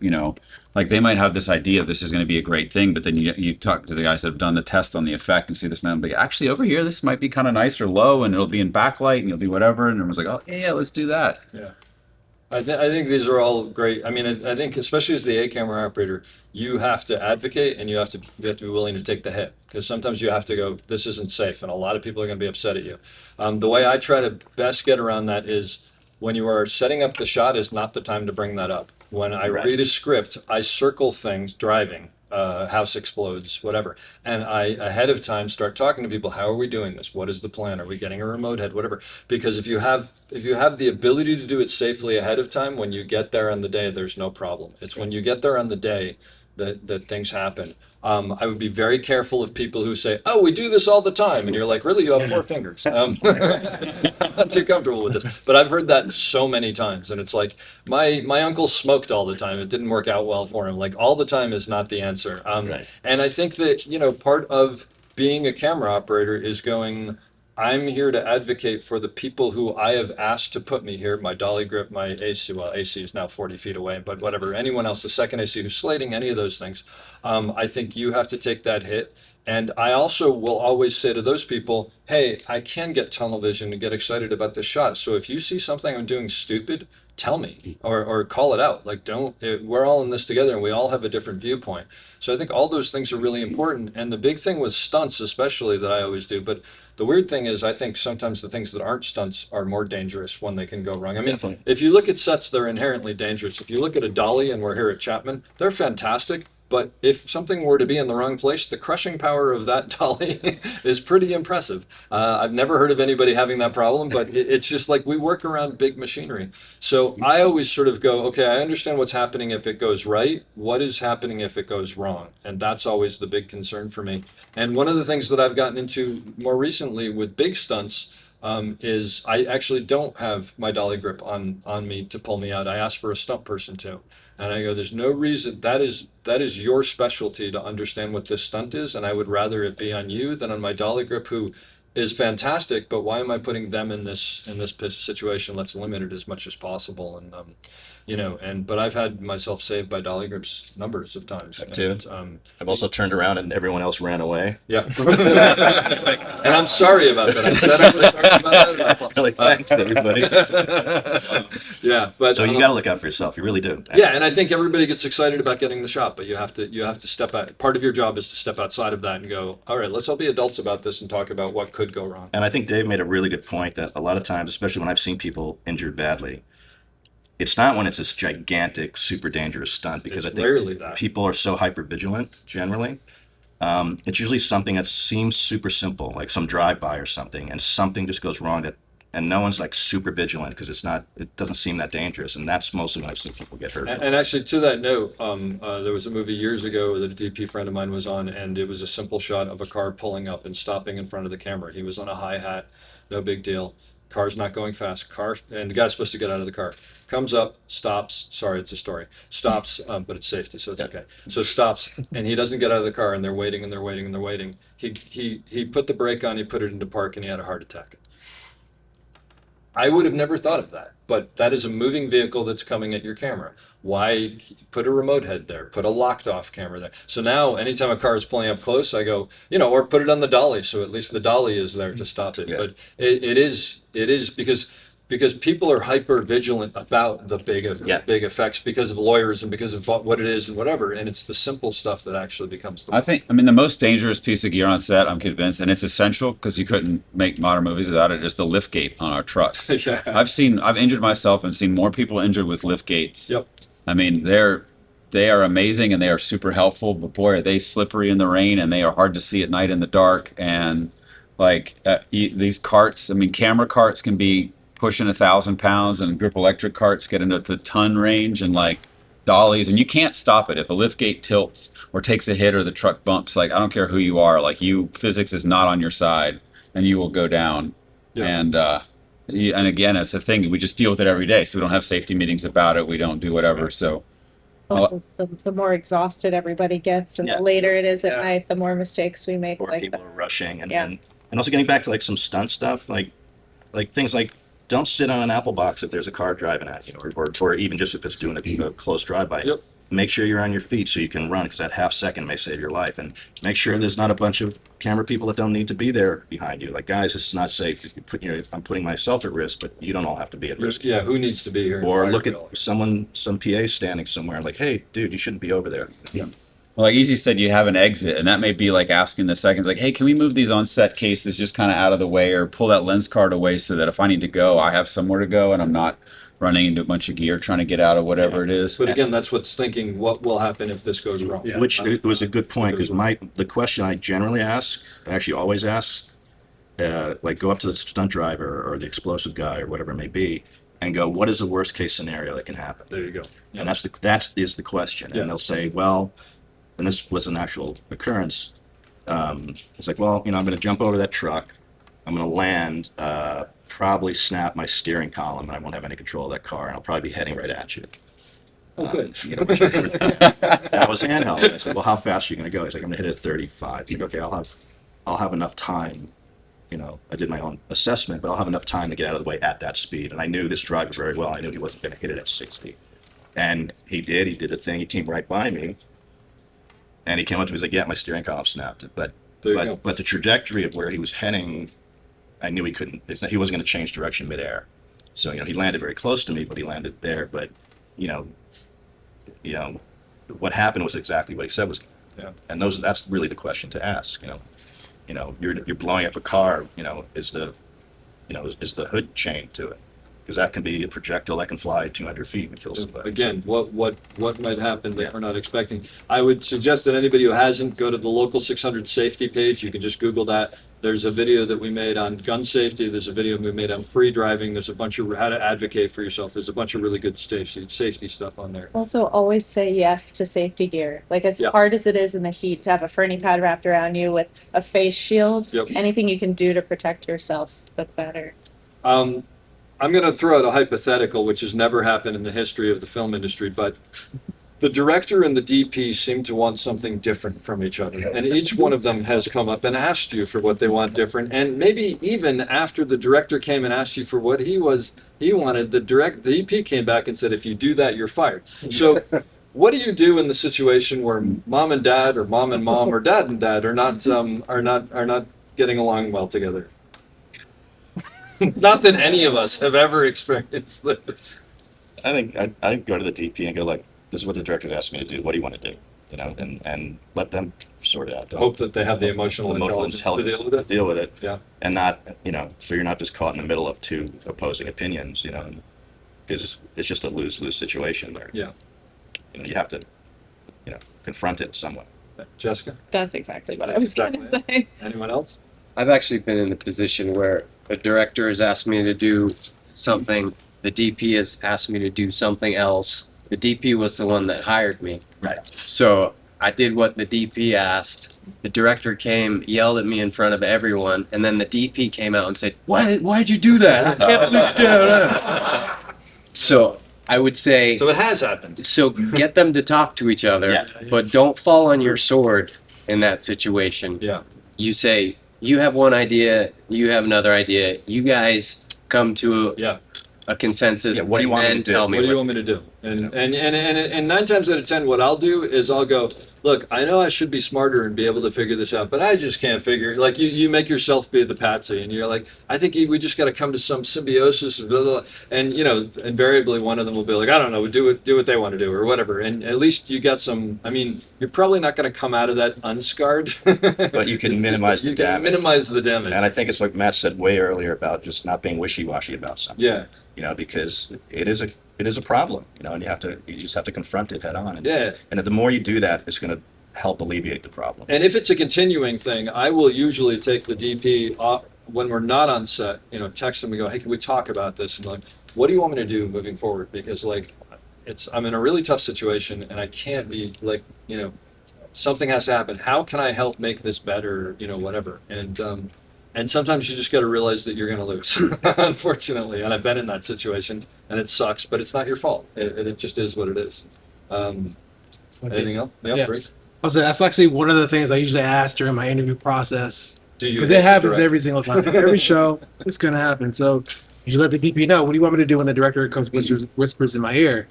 E: like they might have this idea of this is going to be a great thing, but then you talk to the guys that have done the test on the effect and see this now, but actually over here this might be kind of nice or low, and it'll be in backlight and it'll be whatever, and everyone's like, oh yeah, let's do that.
A: Yeah. I think these are all great. I mean, I think especially as the A camera operator, you have to advocate and you have to be willing to take the hit, because sometimes you have to go, this isn't safe, and a lot of people are going to be upset at you. The way I try to best get around that is when you are setting up the shot is not the time to bring that up. When I read a script, I circle things driving. House explodes, whatever. And I, ahead of time, start talking to people. How are we doing this? What is the plan? Are we getting a remote head? Whatever. Because if you have the ability to do it safely ahead of time, when you get there on the day, there's no problem. It's when you get there on the day that things happen. I would be very careful of people who say, oh, we do this all the time. And you're like, really? You have 4 fingers. I'm not too comfortable with this. But I've heard that so many times. And it's like, my uncle smoked all the time. It didn't work out well for him. Like all the time is not the answer. And I think that, part of being a camera operator is going, I'm here to advocate for the people who I have asked to put me here, my dolly grip, my AC, well, AC is now 40 feet away, but whatever, anyone else, the second AC who's slating, any of those things, I think you have to take that hit. And I also will always say to those people, hey, I can get tunnel vision and get excited about this shot. So if you see something I'm doing stupid, tell me or call it out. Like, we're all in this together and we all have a different viewpoint. So I think all those things are really important. And the big thing with stunts, especially, that I always do, but the weird thing is I think sometimes the things that aren't stunts are more dangerous when they can go wrong. I mean,
D: Definitely.
A: if you look at sets, they're inherently dangerous. If you look at a dolly, and we're here at Chapman, they're fantastic. But if something were to be in the wrong place, the crushing power of that dolly is pretty impressive. I've never heard of anybody having that problem, but it's just like we work around big machinery. So I always sort of go, okay, I understand what's happening if it goes right. What is happening if it goes wrong? And that's always the big concern for me. And one of the things that I've gotten into more recently with big stunts is I actually don't have my dolly grip on me to pull me out. I ask for a stunt person to. And I go, there's no reason, that is your specialty to understand what this stunt is, and I would rather it be on you than on my dolly grip, who is fantastic, but why am I putting them in this situation? Let's limit it as much as possible. And but I've had myself saved by dolly grips numbers of times.
D: Too. I've also turned around and everyone else ran away.
A: Yeah. And I'm sorry about that. I said I was sorry about that.
D: Like, thanks to everybody.
A: Yeah, but
D: So you got to look out for yourself. You really do.
A: yeah, and I think everybody gets excited about getting the shot, but you have to step out. Part of your job is to step outside of that and go, all right, let's all be adults about this and talk about what could go wrong.
D: And I think Dave made a really good point that a lot of times, especially when I've seen people injured badly, it's not when it's this gigantic, super dangerous stunt, because
A: It's
D: I think
A: rarely that.
D: people are so hyper vigilant generally. It's usually something that seems super simple, like some drive-by or something, and something just goes wrong and no one's like super vigilant because it doesn't seem that dangerous, and that's mostly when I've seen people get hurt.
A: And actually, to that note, there was a movie years ago that a DP friend of mine was on, and it was a simple shot of a car pulling up and stopping in front of the camera. He was on a hi-hat, no big deal. Car's not going fast. And the guy's supposed to get out of the car. Comes up, stops. Sorry, it's a story. Stops, but it's safety, so it's okay. So stops, and he doesn't get out of the car, and they're waiting and they're waiting and they're waiting. He put the brake on, he put it into park, and he had a heart attack. I would have never thought of that, but that is a moving vehicle that's coming at your camera. Why put a remote head there? Put a locked off camera there. So now anytime a car is pulling up close, I go, or put it on the dolly. So at least the dolly is there to stop it.
D: Yeah.
A: But it is because people are hyper vigilant about the big effects because of lawyers and because of what it is and whatever. And it's the simple stuff that actually becomes the.
E: I mean, the most dangerous piece of gear on set, I'm convinced, and it's essential because you couldn't make modern movies without it, is the lift gate on our trucks.
A: Yeah.
E: I've injured myself and seen more people injured with lift gates.
A: Yep.
E: I mean, they are amazing and they are super helpful, but boy, are they slippery in the rain and they are hard to see at night in the dark. And these carts, I mean, camera carts can be pushing 1,000 pounds, and grip electric carts get into the ton range, and like dollies, and you can't stop it. If a lift gate tilts or takes a hit or the truck bumps, like I don't care who you are, like physics is not on your side and you will go down.
A: Yeah.
E: And again, it's a thing, we just deal with it every day. So we don't have safety meetings about it. We don't do whatever. So
F: Also, the more exhausted everybody gets, and
D: Yeah.
F: the later it is at
B: Yeah.
F: night, the more mistakes we make.
D: Or
F: Like
D: people
F: that.
D: are rushing, and,
F: Yeah.
D: and also getting back to like some stunt stuff, like things like don't sit on an apple box if there's a car driving at you, or even just if it's doing a close drive-by.
A: Yep.
D: Make sure you're on your feet so you can run, because that half second may save your life. And make sure there's not a bunch of camera people that don't need to be there behind you. Like, guys, this is not safe. If you put, I'm putting myself at risk, but you don't all have to be at risk.
A: Yeah, who needs to be here?
D: Or look at some PA standing somewhere, like, hey, dude, you shouldn't be over there.
A: Yeah.
E: Well, like Easy said, you have an exit, and that may be like asking the seconds, like, hey, can we move these on set cases just kind of out of the way, or pull that lens card away so that if I need to go, I have somewhere to go and I'm not running into a bunch of gear trying to get out of whatever it is.
A: But again, that's what's thinking, what will happen if this goes wrong?
D: Which it was a good point, because the question I generally ask, I actually always ask, like go up to the stunt driver or the explosive guy or whatever it may be, and go, what is the worst case scenario that can happen?
A: There you go. Yeah.
D: And that is the question.
A: Yeah.
D: And they'll say, well, and this was an actual occurrence. It's like, well, I'm going to jump over that truck. I'm going to land, probably snap my steering column, and I won't have any control of that car, and I'll probably be heading right at you.
A: Oh, good.
D: And I was handheld. And I said, well, how fast are you going to go? He's like, I'm going to hit it at 35. He's like, okay, I'll have enough time. I did my own assessment, but I'll have enough time to get out of the way at that speed. And I knew this driver very well. I knew he wasn't going to hit it at 60. And he did. He did a thing. He came right by me. And he came up to me, he's like, yeah, my steering column snapped. But the trajectory of where he was heading, I knew he couldn't, he wasn't going to change direction midair. So, he landed very close to me, but he landed there. But, what happened was exactly what he said was.
A: Yeah.
D: And that's really the question to ask, you're blowing up a car, is the hood chained to it? Because that can be a projectile that can fly 200 feet and kill somebody.
A: Again, what might happen that we're not expecting? I would suggest that anybody who hasn't, go to the local 600 safety page. You can just Google that. There's a video that we made on gun safety. There's a video we made on free driving. There's a bunch of how to advocate for yourself. There's a bunch of really good safety stuff on there.
F: Also, always say yes to safety gear. Like, as hard as it is in the heat to have a Fernie pad wrapped around you with a face shield, anything you can do to protect yourself, the better.
A: I'm going to throw out a hypothetical, which has never happened in the history of the film industry, but the director and the DP seem to want something different from each other. And each one of them has come up and asked you for what they want different. And maybe even after the director came and asked you for what he wanted, the DP came back and said, if you do that, you're fired. So what do you do in the situation where mom and dad, or mom and mom, or dad and dad are not getting along well together? Not that any of us have ever experienced this.
D: I think I'd go to the DP and go, like, this is what the director asked me to do. What do you want to do? And let them sort it out.
A: Hope that they have the emotional intelligence to
D: deal with it.
A: Yeah.
D: And not, so you're not just caught in the middle of two opposing opinions, because it's just a lose-lose situation where, you have to, confront it somewhat.
A: Jessica?
F: That's exactly what I was going to say.
A: Anyone else?
G: I've actually been in the position where a director has asked me to do something, the DP has asked me to do something else. The DP was the one that hired me.
D: Right.
G: So I did what the DP asked. The director came, yelled at me in front of everyone, and then the DP came out and said, why'd you do that? I can't believe you did that." So I would say...
A: So it has happened.
G: So get them to talk to each other, but don't fall on your sword in that situation.
A: Yeah.
G: You say, you have one idea, you have another idea. You guys come to
A: Yeah.
G: a consensus.
D: Yeah, what do you want me
G: and
D: to do?
G: Tell me
A: What do you
G: what
A: want me to do? And 9 times out of 10, what I'll do is I'll go, look, I know I should be smarter and be able to figure this out, but I just can't figure. Like you make yourself be the patsy, and you're like, I think we just got to come to some symbiosis, blah, blah, blah. And invariably one of them will be like, I don't know, do what they want to do or whatever. And at least you got some. I mean, you're probably not going to come out of that unscarred,
D: But you can minimize the
A: you can
D: damage.
A: minimize the damage.
D: And I think it's like Matt said way earlier about just not being wishy-washy about something.
A: Yeah.
D: Because it is a problem, and you just have to confront it head on.
A: Yeah.
D: And the more you do that, it's going to help alleviate the problem.
A: And if it's a continuing thing, I will usually take the DP off when we're not on set, text them and go, hey, can we talk about this? And like, what do you want me to do moving forward? Because like, I'm in a really tough situation and I can't be like, something has to happen. How can I help make this better? Whatever. And sometimes you just got to realize that you're going to lose, unfortunately. And I've been in that situation, and it sucks, but it's not your fault. It just is what it is. Anything else?
H: Yeah.
A: Great.
H: Also, that's actually one of the things I usually ask during my interview process.
A: Do you?
H: Because it happens
A: direct?
H: every single time. Every show, it's going to happen. So you let the DP know, what do you want me to do when the director comes whispers in my ear?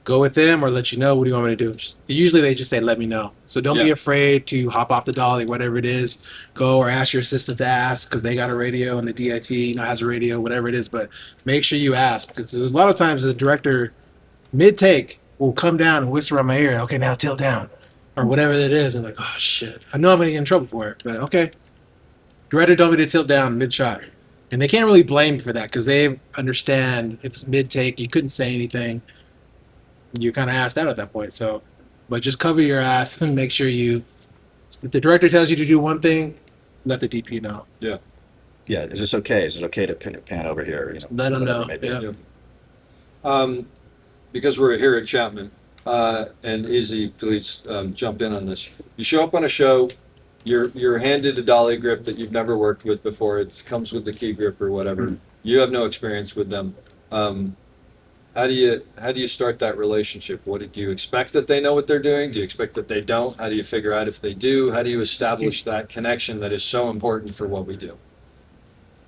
H: Go with them or let you know, what do you want me to do? Usually they just say, let me know. So don't be afraid to hop off the dolly, whatever it is. Go or ask your assistant to ask because they got a radio and the DIT has a radio, whatever it is. But make sure you ask because there's a lot of times the director mid-take will come down and whisper in my ear, okay, now tilt down or whatever it is. And like, oh, shit. I know I'm going to get in trouble for it, but okay. Director told me to tilt down mid-shot. And they can't really blame me for that because they understand it was mid-take. You couldn't say anything. You're kind of asked out at that point. So, but just cover your ass and make sure if the director tells you to do one thing, let the DP know.
A: Yeah.
D: Yeah. Is this okay? Is it okay to pan over here?
H: Let them know.
A: Yeah. Because we're here at Chapman, and Izzy, please jump in on this. You show up on a show, you're handed a dolly grip that you've never worked with before. It comes with the key grip or whatever. Mm-hmm. You have no experience with them. How do you start that relationship? Do you expect that they know what they're doing? Do you expect that they don't? How do you figure out if they do? How do you establish that connection that is so important for what we do?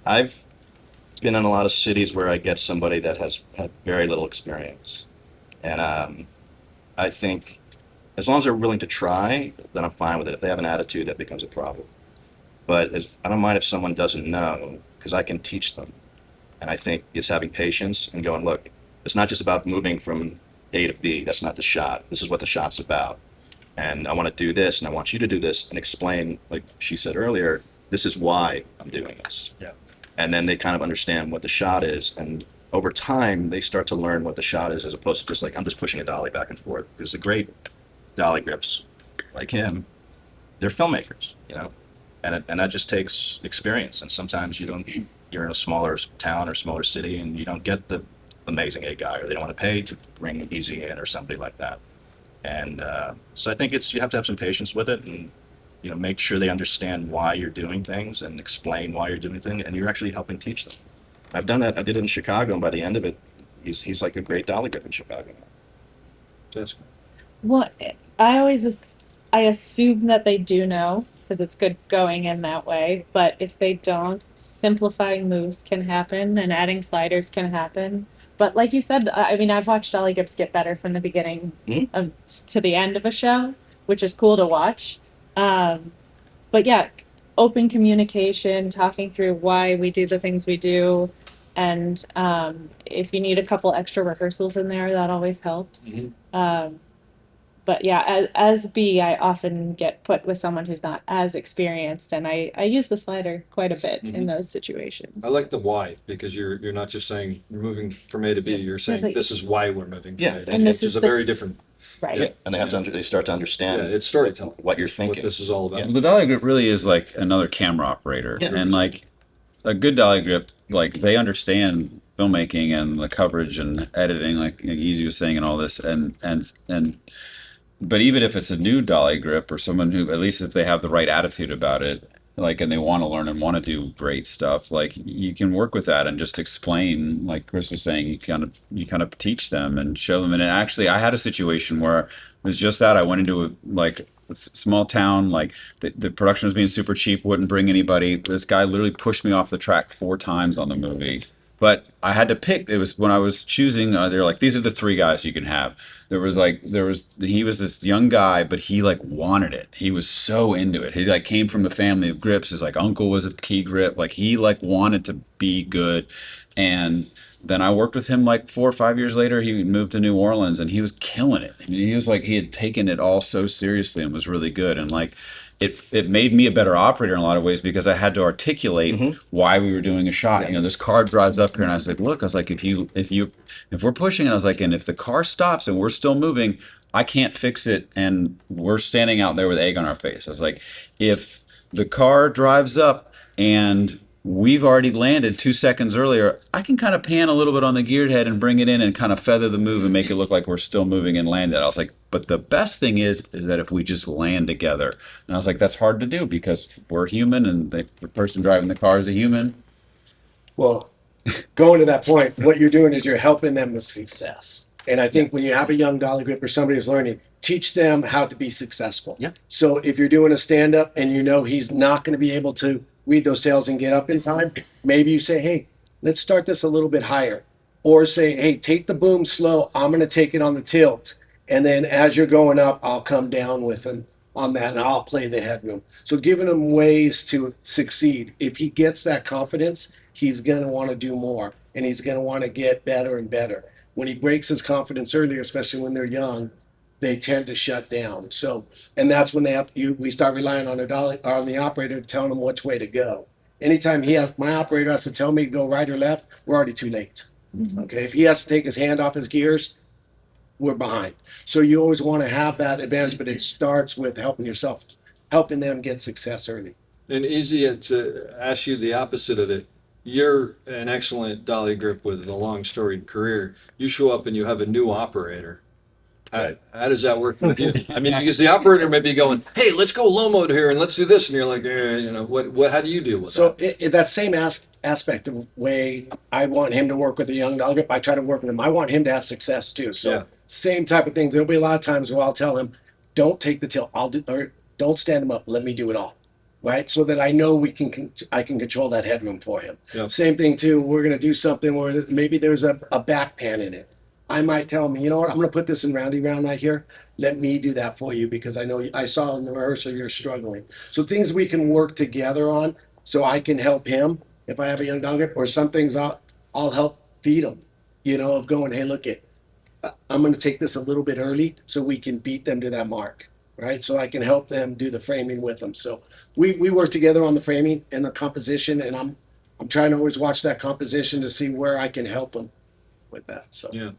D: I've been in a lot of cities where I get somebody that has had very little experience. And I think as long as they're willing to try, then I'm fine with it. If they have an attitude, that becomes a problem. But I don't mind if someone doesn't know because I can teach them. And I think it's having patience and going, look, it's not just about moving from A to B. That's not the shot. This is what the shot's about. And I want to do this, and I want you to do this, and explain, like she said earlier, this is why I'm doing this.
A: Yeah.
D: And then they kind of understand what the shot is. And over time, they start to learn what the shot is as opposed to just like, I'm just pushing a dolly back and forth. Because the great dolly grips, like him, they're filmmakers, and that just takes experience. And sometimes you're in a smaller town or smaller city, and you don't get the amazing A guy, or they don't want to pay to bring Easy in or somebody like that. And so I think you have to have some patience with it and make sure they understand why you're doing things and explain why you're doing things, and you're actually helping teach them. I've done that. I did it in Chicago, and by the end of it, he's like a great dolly grip in Chicago.
A: Yes.
F: Well, I assume that they do know because it's good going in that way. But if they don't, simplifying moves can happen and adding sliders can happen. But like you said, I mean, I've watched dolly grips get better from the beginning to the end of a show, which is cool to watch. But yeah, open communication, talking through why we do the things we do. And if you need a couple extra rehearsals in there, that always helps. Mm-hmm. But yeah, as B, I often get put with someone who's not as experienced, and I use the slider quite a bit in those situations.
A: I like the why, because you're not just saying you're moving from A to B. You're saying this is why we're moving from A to B, which is a very different.
F: Right.
D: Yeah. And they start to understand.
A: Yeah, it's storytelling.
D: What you're thinking.
A: What this is all about.
E: The dolly grip really is like another camera operator, and like a good dolly grip, like they understand filmmaking and the coverage and editing, like Easy was saying, and all this, and. But even if it's a new dolly grip or someone who, at least if they have the right attitude about it, like, and they want to learn and want to do great stuff, like you can work with that and just explain, like Chris was saying, you kind of teach them and show them. And actually, I had a situation where it was just that. I went into a small town, like the production was being super cheap, wouldn't bring anybody. This guy literally pushed me off the track 4 times on the movie. But I had to pick. It was when I was choosing. They're like, these are the three guys you can have. He was this young guy, but he like wanted it. He was so into it. He like came from a family of grips. His like uncle was a key grip. Like he like wanted to be good, and then I worked with him like 4 or 5 years later. He moved to New Orleans and he was killing it. I mean, he was like, he had taken it all so seriously and was really good. And like, it made me a better operator in a lot of ways because I had to articulate why we were doing a shot. You know, this car drives up here and I was like, look, I was like, if we're pushing it, I was like, and if the car stops and we're still moving, I can't fix it. And we're standing out there with egg on our face. I was like, if the car drives up and we've already landed 2 seconds earlier, I can kind of pan a little bit on the geared head and bring it in and kind of feather the move and make it look like we're still moving and landed. I was like, but the best thing is that if we just land together. And I was like, that's hard to do because we're human and the person driving the car is a human.
I: Well, going to that point, what you're doing is you're helping them with success. And I think when you have a young dolly grip or somebody who's learning, teach them how to be successful.
D: Yeah.
I: So if you're doing a stand up and you know he's not going to be able to weed those tails and get up in time, maybe you say, hey, let's start this a little bit higher. Or say, hey, take the boom slow. I'm going to take it on the tilt. And then as you're going up, I'll come down with him on that and I'll play the headroom. So giving him ways to succeed. If he gets that confidence, he's going to want to do more and he's going to want to get better and better. When he breaks his confidence earlier, especially when they're young, they tend to shut down. So, and that's when we start relying on the operator telling them which way to go. Anytime my operator has to tell me to go right or left, we're already too late. Okay, if he has to take his hand off his gears, we're behind. So you always want to have that advantage, but it starts with helping them get success early.
A: And easy to ask you the opposite of it. You're an excellent dolly grip with a long storied career. You show up and you have a new operator. How does that work with you? I mean, because the operator may be going, hey, let's go low mode here and let's do this. And you're like, how do you deal with
I: that?
A: So
I: in that same aspect of way, I want him to work with a young dolly grip. I try to work with him. I want him to have success too. So same type of things. There'll be a lot of times where I'll tell him, don't take the tilt. Or don't stand him up. Let me do it all. Right, so that I know I can control that headroom for him. Yep. Same thing too. We're gonna do something where maybe there's a back pan in it. I might tell him, you know what, I'm gonna put this in roundy round right here. Let me do that for you because I know I saw in the rehearsal you're struggling. So things we can work together on, so I can help him if I have a young dog grip, or some things I'll help feed him. You know, of going, hey, look I'm gonna take this a little bit early so we can beat them to that mark. Right, so I can help them do the framing with them. So we work together on the framing and the composition, and I'm trying to always watch that composition to see where I can help them with that. So
A: yeah.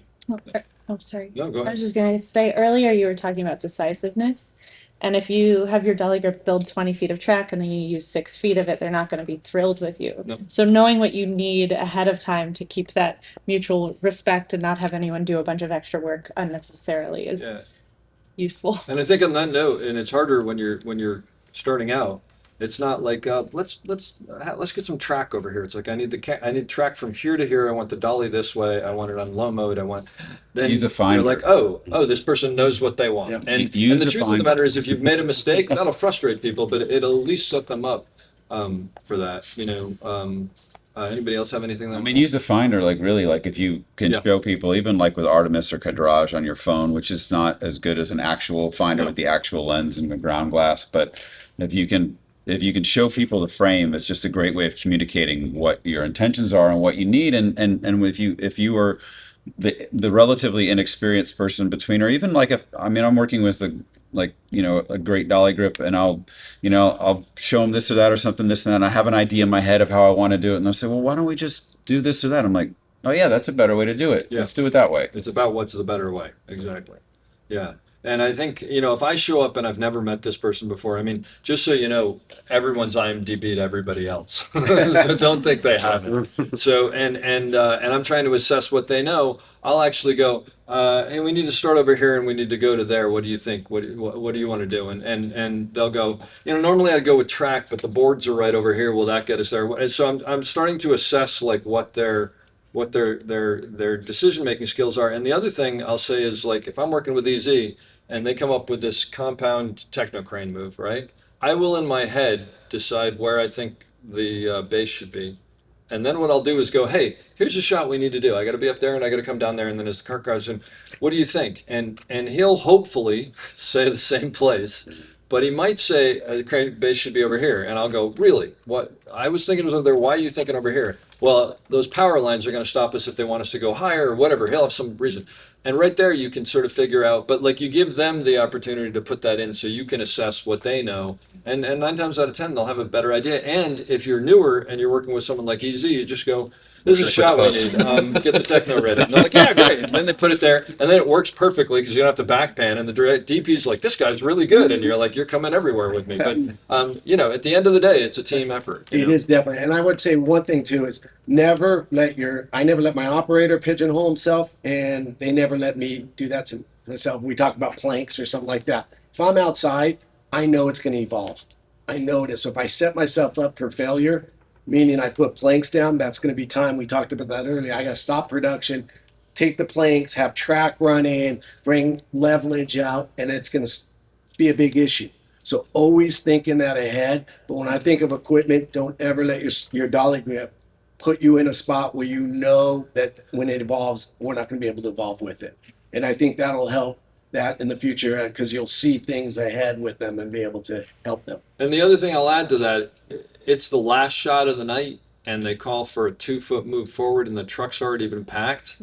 F: Oh, sorry.
A: No, go ahead.
F: I was just going to say earlier you were talking about decisiveness, and if you have your dolly grip build 20 feet of track and then you use 6 feet of it, they're not going to be thrilled with you.
A: No.
F: So knowing what you need ahead of time to keep that mutual respect and not have anyone do a bunch of extra work unnecessarily is useful.
A: And I think on that note, and it's harder when you're starting out. It's not like let's get some track over here. It's like I need track from here to here. I want the dolly this way. I want it on low mode. Then
E: use a finder.
A: You're like, oh, this person knows what they want.
I: Yeah.
A: And the truth of the matter is, if you've made a mistake, that'll frustrate people, but it'll at least set them up for that. You know. Anybody else have anything?
E: I mean, use a finder, like really, like if you can show people, even like with Artemis or Cadrage on your phone, which is not as good as an actual finder with the actual lens and the ground glass, but if you can show people the frame, it's just a great way of communicating what your intentions are and what you need. And if you are the relatively inexperienced person between, or even like I'm working with a great dolly grip, and I'll show them this or that or something, this and that, and I have an idea in my head of how I want to do it, and they'll say, well, why don't we just do this or that? I'm like, oh yeah, that's a better way to do it. Let's do it that way.
A: It's about what's the better way. Exactly. Yeah. And I think, if I show up and I've never met this person before, I mean, just so you know, everyone's IMDb'd everybody else. So don't think they haven't. So, and I'm trying to assess what they know. I'll actually go, hey, we need to start over here and we need to go to there. What do you think? What do you want to do? And they'll go, normally I'd go with track, but the boards are right over here. Will that get us there? And so I'm starting to assess like what their decision-making skills are. And the other thing I'll say is, like, if I'm working with EZ and they come up with this compound techno crane move, right? I will in my head decide where I think the base should be. And then what I'll do is go, hey, here's a shot we need to do. I got to be up there and I got to come down there. And then as the car drives in, what do you think? And he'll hopefully say the same place, but he might say the crane base should be over here. And I'll go, really? What? I was thinking it was over there. Why are you thinking over here? Well, those power lines are going to stop us if they want us to go higher or whatever. He'll have some reason. And right there, you can sort of figure out, but like you give them the opportunity to put that in so you can assess what they know. And 9 times out of 10, they'll have a better idea. And if you're newer and you're working with someone like EZ, you just go, this is a shot we need. Get the techno ready. And they're like, yeah, great. And then they put it there, and then it works perfectly because you don't have to back pan. And the DP's like, this guy's really good. And you're like, you're coming everywhere with me. But, you know, at the end of the day, it's a team effort.
I: It is definitely. And I would say one thing too is I never let my operator pigeonhole himself, and they never let me do that to myself. We talk about planks or something like that. If I'm outside, I know it's going to evolve. I know it is. So if I set myself up for failure, meaning I put planks down, that's going to be time. We talked about that earlier. I got to stop production, take the planks, have track run in, bring levelage out, and it's going to be a big issue. So always thinking that ahead. But when I think of equipment, don't ever let your dolly grip put you in a spot where you know that when it evolves, we're not going to be able to evolve with it. And I think that'll help that in the future because you'll see things ahead with them and be able to help them.
A: And the other thing I'll add to that, it's the last shot of the night and they call for a 2-foot move forward and the truck's already been packed.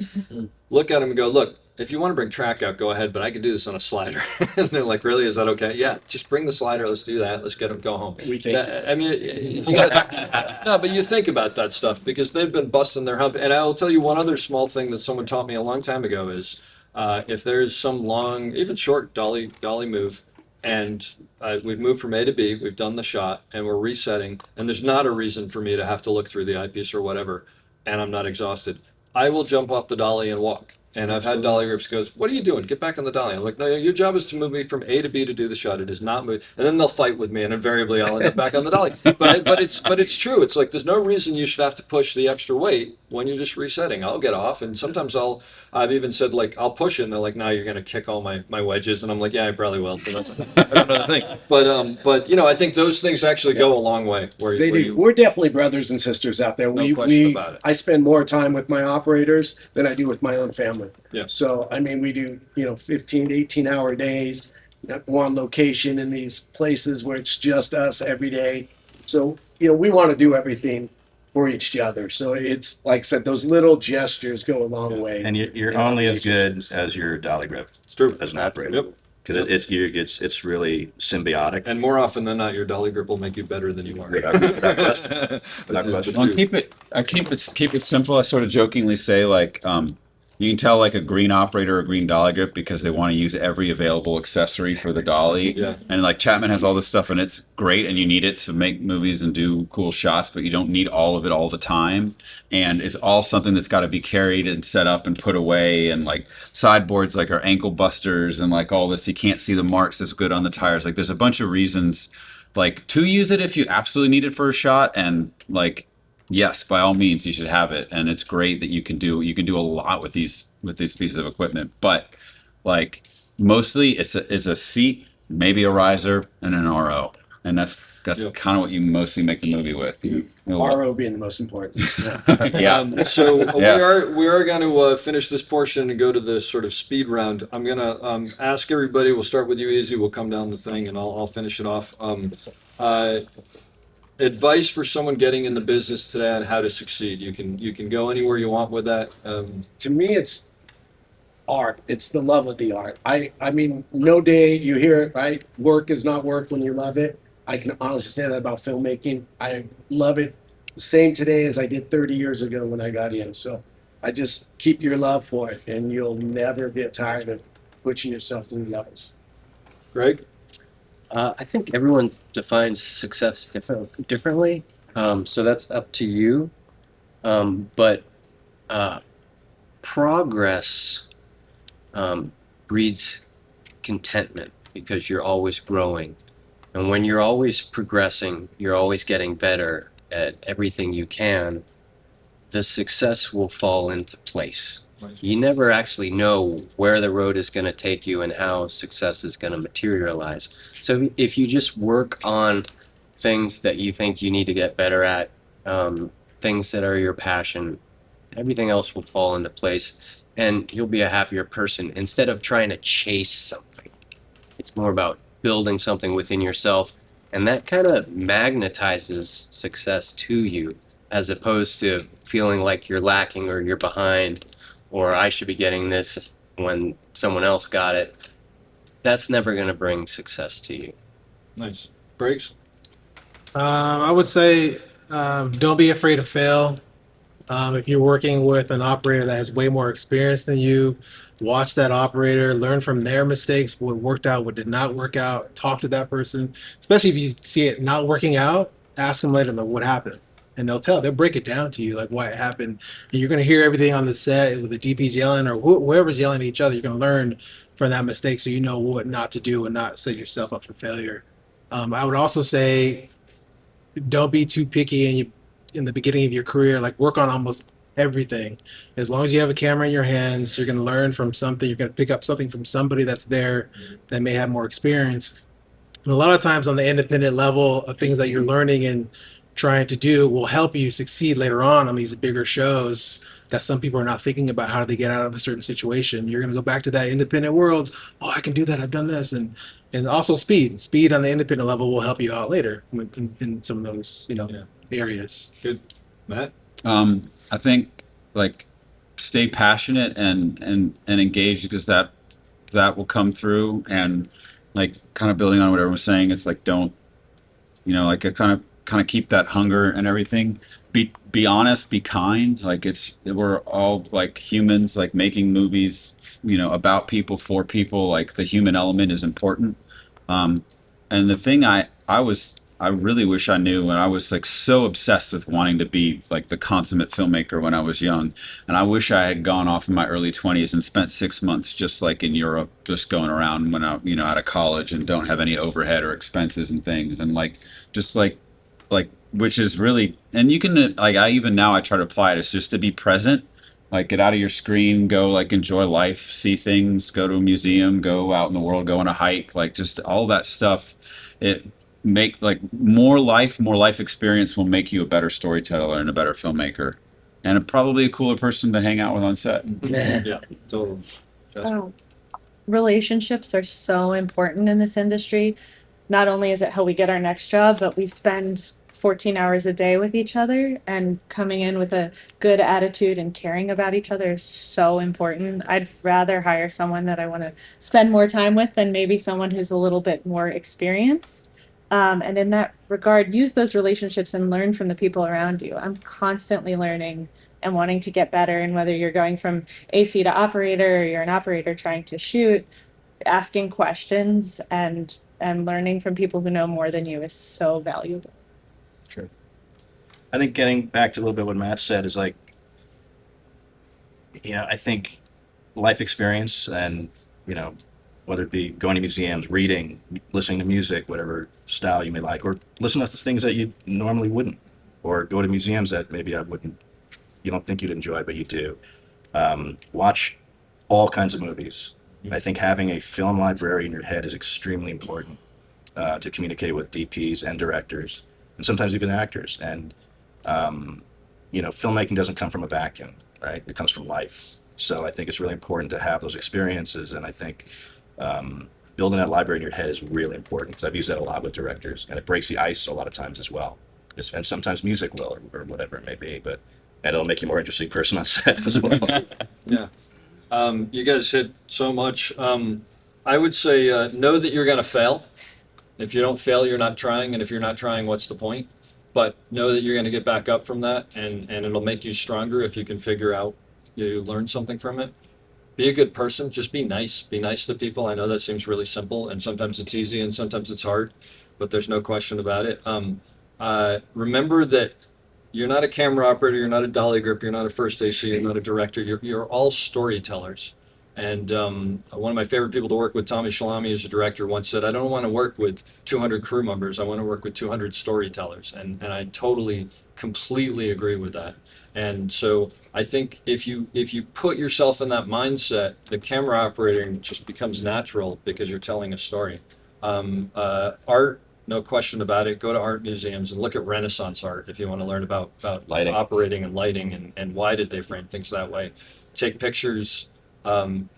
A: Look at them and go, look, if you want to bring track out, go ahead, but I can do this on a slider. And they're like, really? Is that okay? Yeah, just bring the slider. Let's do that. Let's get them, go home. I mean, you gotta, no, but you think about that stuff because they've been busting their hump. And I'll tell you one other small thing that someone taught me a long time ago is if there's some long, even short dolly move, and we've moved from A to B, we've done the shot, and we're resetting, and there's not a reason for me to have to look through the eyepiece or whatever, and I'm not exhausted, I will jump off the dolly and walk. And I've had dolly grips goes, what are you doing? Get back on the dolly. I'm like, no, your job is to move me from A to B to do the shot. It is not move. And then they'll fight with me, and invariably I'll end up back on the dolly. But it's true. It's like there's no reason you should have to push the extra weight when you're just resetting. I'll get off, and sometimes I've even said like I'll push it, and they're like, no, you're gonna kick all my wedges, and I'm like, yeah, I probably will. But that's another thing. But you know, I think those things actually go a long way.
I: We're definitely brothers and sisters out there.
A: No question about it.
I: I spend more time with my operators than I do with my own family.
A: Yeah.
I: So, I mean, we do, 15 to 18 hour days. We're on location in these places where it's just us every day. So, we want to do everything for each other. So it's, like I said, those little gestures go a long way.
D: And you're only as good as your dolly grip.
A: It's true.
D: As an operator.
A: Yep.
D: Because it's really symbiotic.
A: And more often than not, your dolly grip will make you better than you are.
D: Without question.
E: Well, keep it simple. I sort of jokingly say like, you can tell like a green operator or green dolly grip because they want to use every available accessory for the dolly.
A: Yeah.
E: And like Chapman has all this stuff and it's great and you need it to make movies and do cool shots, but you don't need all of it all the time. And it's all something that's got to be carried and set up and put away. And like sideboards like are ankle busters and like all this, you can't see the marks as good on the tires. Like there's a bunch of reasons like to use it if you absolutely need it for a shot, and like yes, by all means, you should have it, and it's great that you can do a lot with these pieces of equipment. But like mostly, it's a seat, maybe a riser, and an RO, and that's kind of what you mostly make the movie with.
I: RO being the most important.
E: Yeah.
A: So we are going to finish this portion and go to the sort of speed round. I'm going to ask everybody. We'll start with you, Easy. We'll come down the thing, and I'll finish it off. Advice for someone getting in the business today on how to succeed. You can go anywhere you want with that.
I: To me, it's art. It's the love of the art. I mean, no day you hear it, right? Work is not work when you love it. I can honestly say that about filmmaking. I love it the same today as I did 30 years ago when I got in. So I just keep your love for it, and you'll never get tired of pushing yourself to new levels.
A: Greg?
G: I think everyone defines success differently, so that's up to you. But progress breeds contentment because you're always growing. And when you're always progressing, you're always getting better at everything you can, the success will fall into place. You never actually know where the road is going to take you and how success is going to materialize. So if you just work on things that you think you need to get better at, things that are your passion, everything else will fall into place and you'll be a happier person instead of trying to chase something. It's more about building something within yourself, and that kind of magnetizes success to you as opposed to feeling like you're lacking or you're behind or I should be getting this when someone else got it. That's never going to bring success to you.
A: Nice. Briggs?
H: I would say don't be afraid to fail. If you're working with an operator that has way more experience than you, watch that operator, learn from their mistakes, what worked out, what did not work out, talk to that person. Especially if you see it not working out, ask them later, like, what happened? And they'll break it down to you, like why it happened. And you're going to hear everything on the set with the DPs yelling or whoever's yelling at each other. You're going to learn from that mistake so you know what not to do and not set yourself up for failure. I would also say don't be too picky in the beginning of your career. Like work on almost everything. As long as you have a camera in your hands, you're going to learn from something. You're going to pick up something from somebody that's there that may have more experience. And a lot of times on the independent level of things that you're learning and trying to do will help you succeed later on these bigger shows that some people are not thinking about how do they get out of a certain situation. You're going to go back to that independent world. Oh, I can do that. I've done this. And also speed on the independent level will help you out later in some of those, areas.
A: Good. Matt?
E: I think like stay passionate and engaged because that will come through, and like kind of building on what everyone was saying, it's like don't, like a kind of keep that hunger and everything. Be honest, be kind. Like we're all like humans, like making movies, about people, for people. Like the human element is important. And the thing I really wish I knew when I was like so obsessed with wanting to be like the consummate filmmaker when I was young. And I wish I had gone off in my early 20s and spent 6 months just like in Europe, just going around when I, out of college and don't have any overhead or expenses and things. And which is really, and you can, like, I try to apply it. It's just to be present, like get out of your screen, go like enjoy life, see things, go to a museum, go out in the world, go on a hike, like just all that stuff. It make like more life experience will make you a better storyteller and a better filmmaker and probably a cooler person to hang out with on set.
A: Yeah, totally.
F: Relationships are so important in this industry. Not only is it how we get our next job, but we spend 14 hours a day with each other, and coming in with a good attitude and caring about each other is so important. I'd rather hire someone that I want to spend more time with than maybe someone who's a little bit more experienced. And in that regard, use those relationships and learn from the people around you. I'm constantly learning and wanting to get better. And whether you're going from AC to operator or you're an operator trying to shoot, asking questions and learning from people who know more than you is so valuable.
D: Sure. I think getting back to a little bit what Matt said is like, I think life experience and, whether it be going to museums, reading, listening to music, whatever style you may like, or listen to things that you normally wouldn't, or go to museums that maybe you don't think you'd enjoy, but you do. Watch all kinds of movies. I think having a film library in your head is extremely important to communicate with DPs and directors, and sometimes even actors. And, filmmaking doesn't come from a vacuum, right? It comes from life. So I think it's really important to have those experiences. And I think building that library in your head is really important because I've used that a lot with directors, and it breaks the ice a lot of times as well. And sometimes music will, or whatever it may be, and it'll make you a more interesting person on set as well.
A: Yeah. You guys hit so much. I would say know that you're going to fail. If you don't fail, you're not trying. And if you're not trying, what's the point? But know that you're going to get back up from that, and it'll make you stronger if you can figure out, you learn something from it. Be a good person. Just be nice. Be nice to people. I know that seems really simple, and sometimes it's easy and sometimes it's hard, but there's no question about it. Remember that you're not a camera operator, you're not a dolly grip, you're not a first AC, you're not a director. You're all storytellers. And one of my favorite people to work with, Tommy Shalami, as a director, once said, I don't want to work with 200 crew members. I want to work with 200 storytellers. And I totally, completely agree with that. And so I think if you put yourself in that mindset, the camera operating just becomes natural because you're telling a story. Art no question about it. Go to art museums and look at Renaissance art if you want to learn about
E: Lighting.
A: operating and lighting and why did they frame things that way. Take pictures.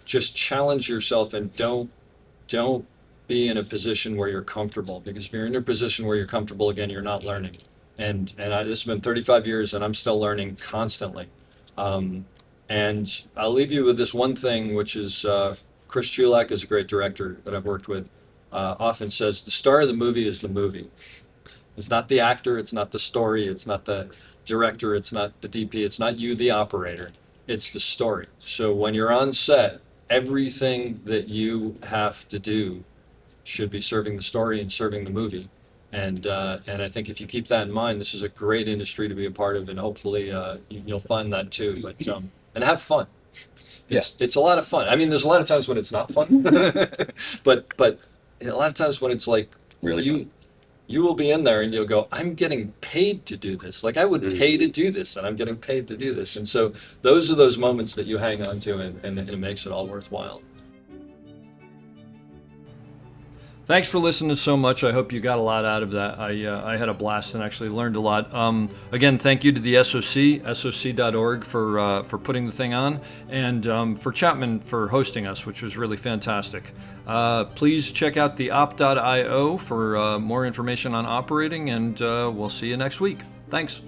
A: Just challenge yourself and don't be in a position where you're comfortable, because if you're in a position where you're comfortable, again, you're not learning. And this has been 35 years and I'm still learning constantly. And I'll leave you with this one thing, which is Chris Chulak is a great director that I've worked with, often says the star of the movie is the movie. It's not the actor, it's not the story, it's not the director, it's not the DP, it's not you, the operator, it's the story. So when you're on set, everything that you have to do should be serving the story and serving the movie. And I think if you keep that in mind, this is a great industry to be a part of, and hopefully you'll find that too. But and have fun. It's a lot of fun. I mean, there's a lot of times when it's not fun, but a lot of times when it's like
E: Really
A: you will be in there and you'll go, I'm getting paid to do this. Like I would pay to do this, and I'm getting paid to do this. And so those are those moments that you hang on to, and it makes it all worthwhile. Thanks for listening so much. I hope you got a lot out of that. I had a blast and actually learned a lot. Again, thank you to the SOC, soc.org for putting the thing on, and for Chapman for hosting us, which was really fantastic. Please check out the op.io for more information on operating, and we'll see you next week. Thanks.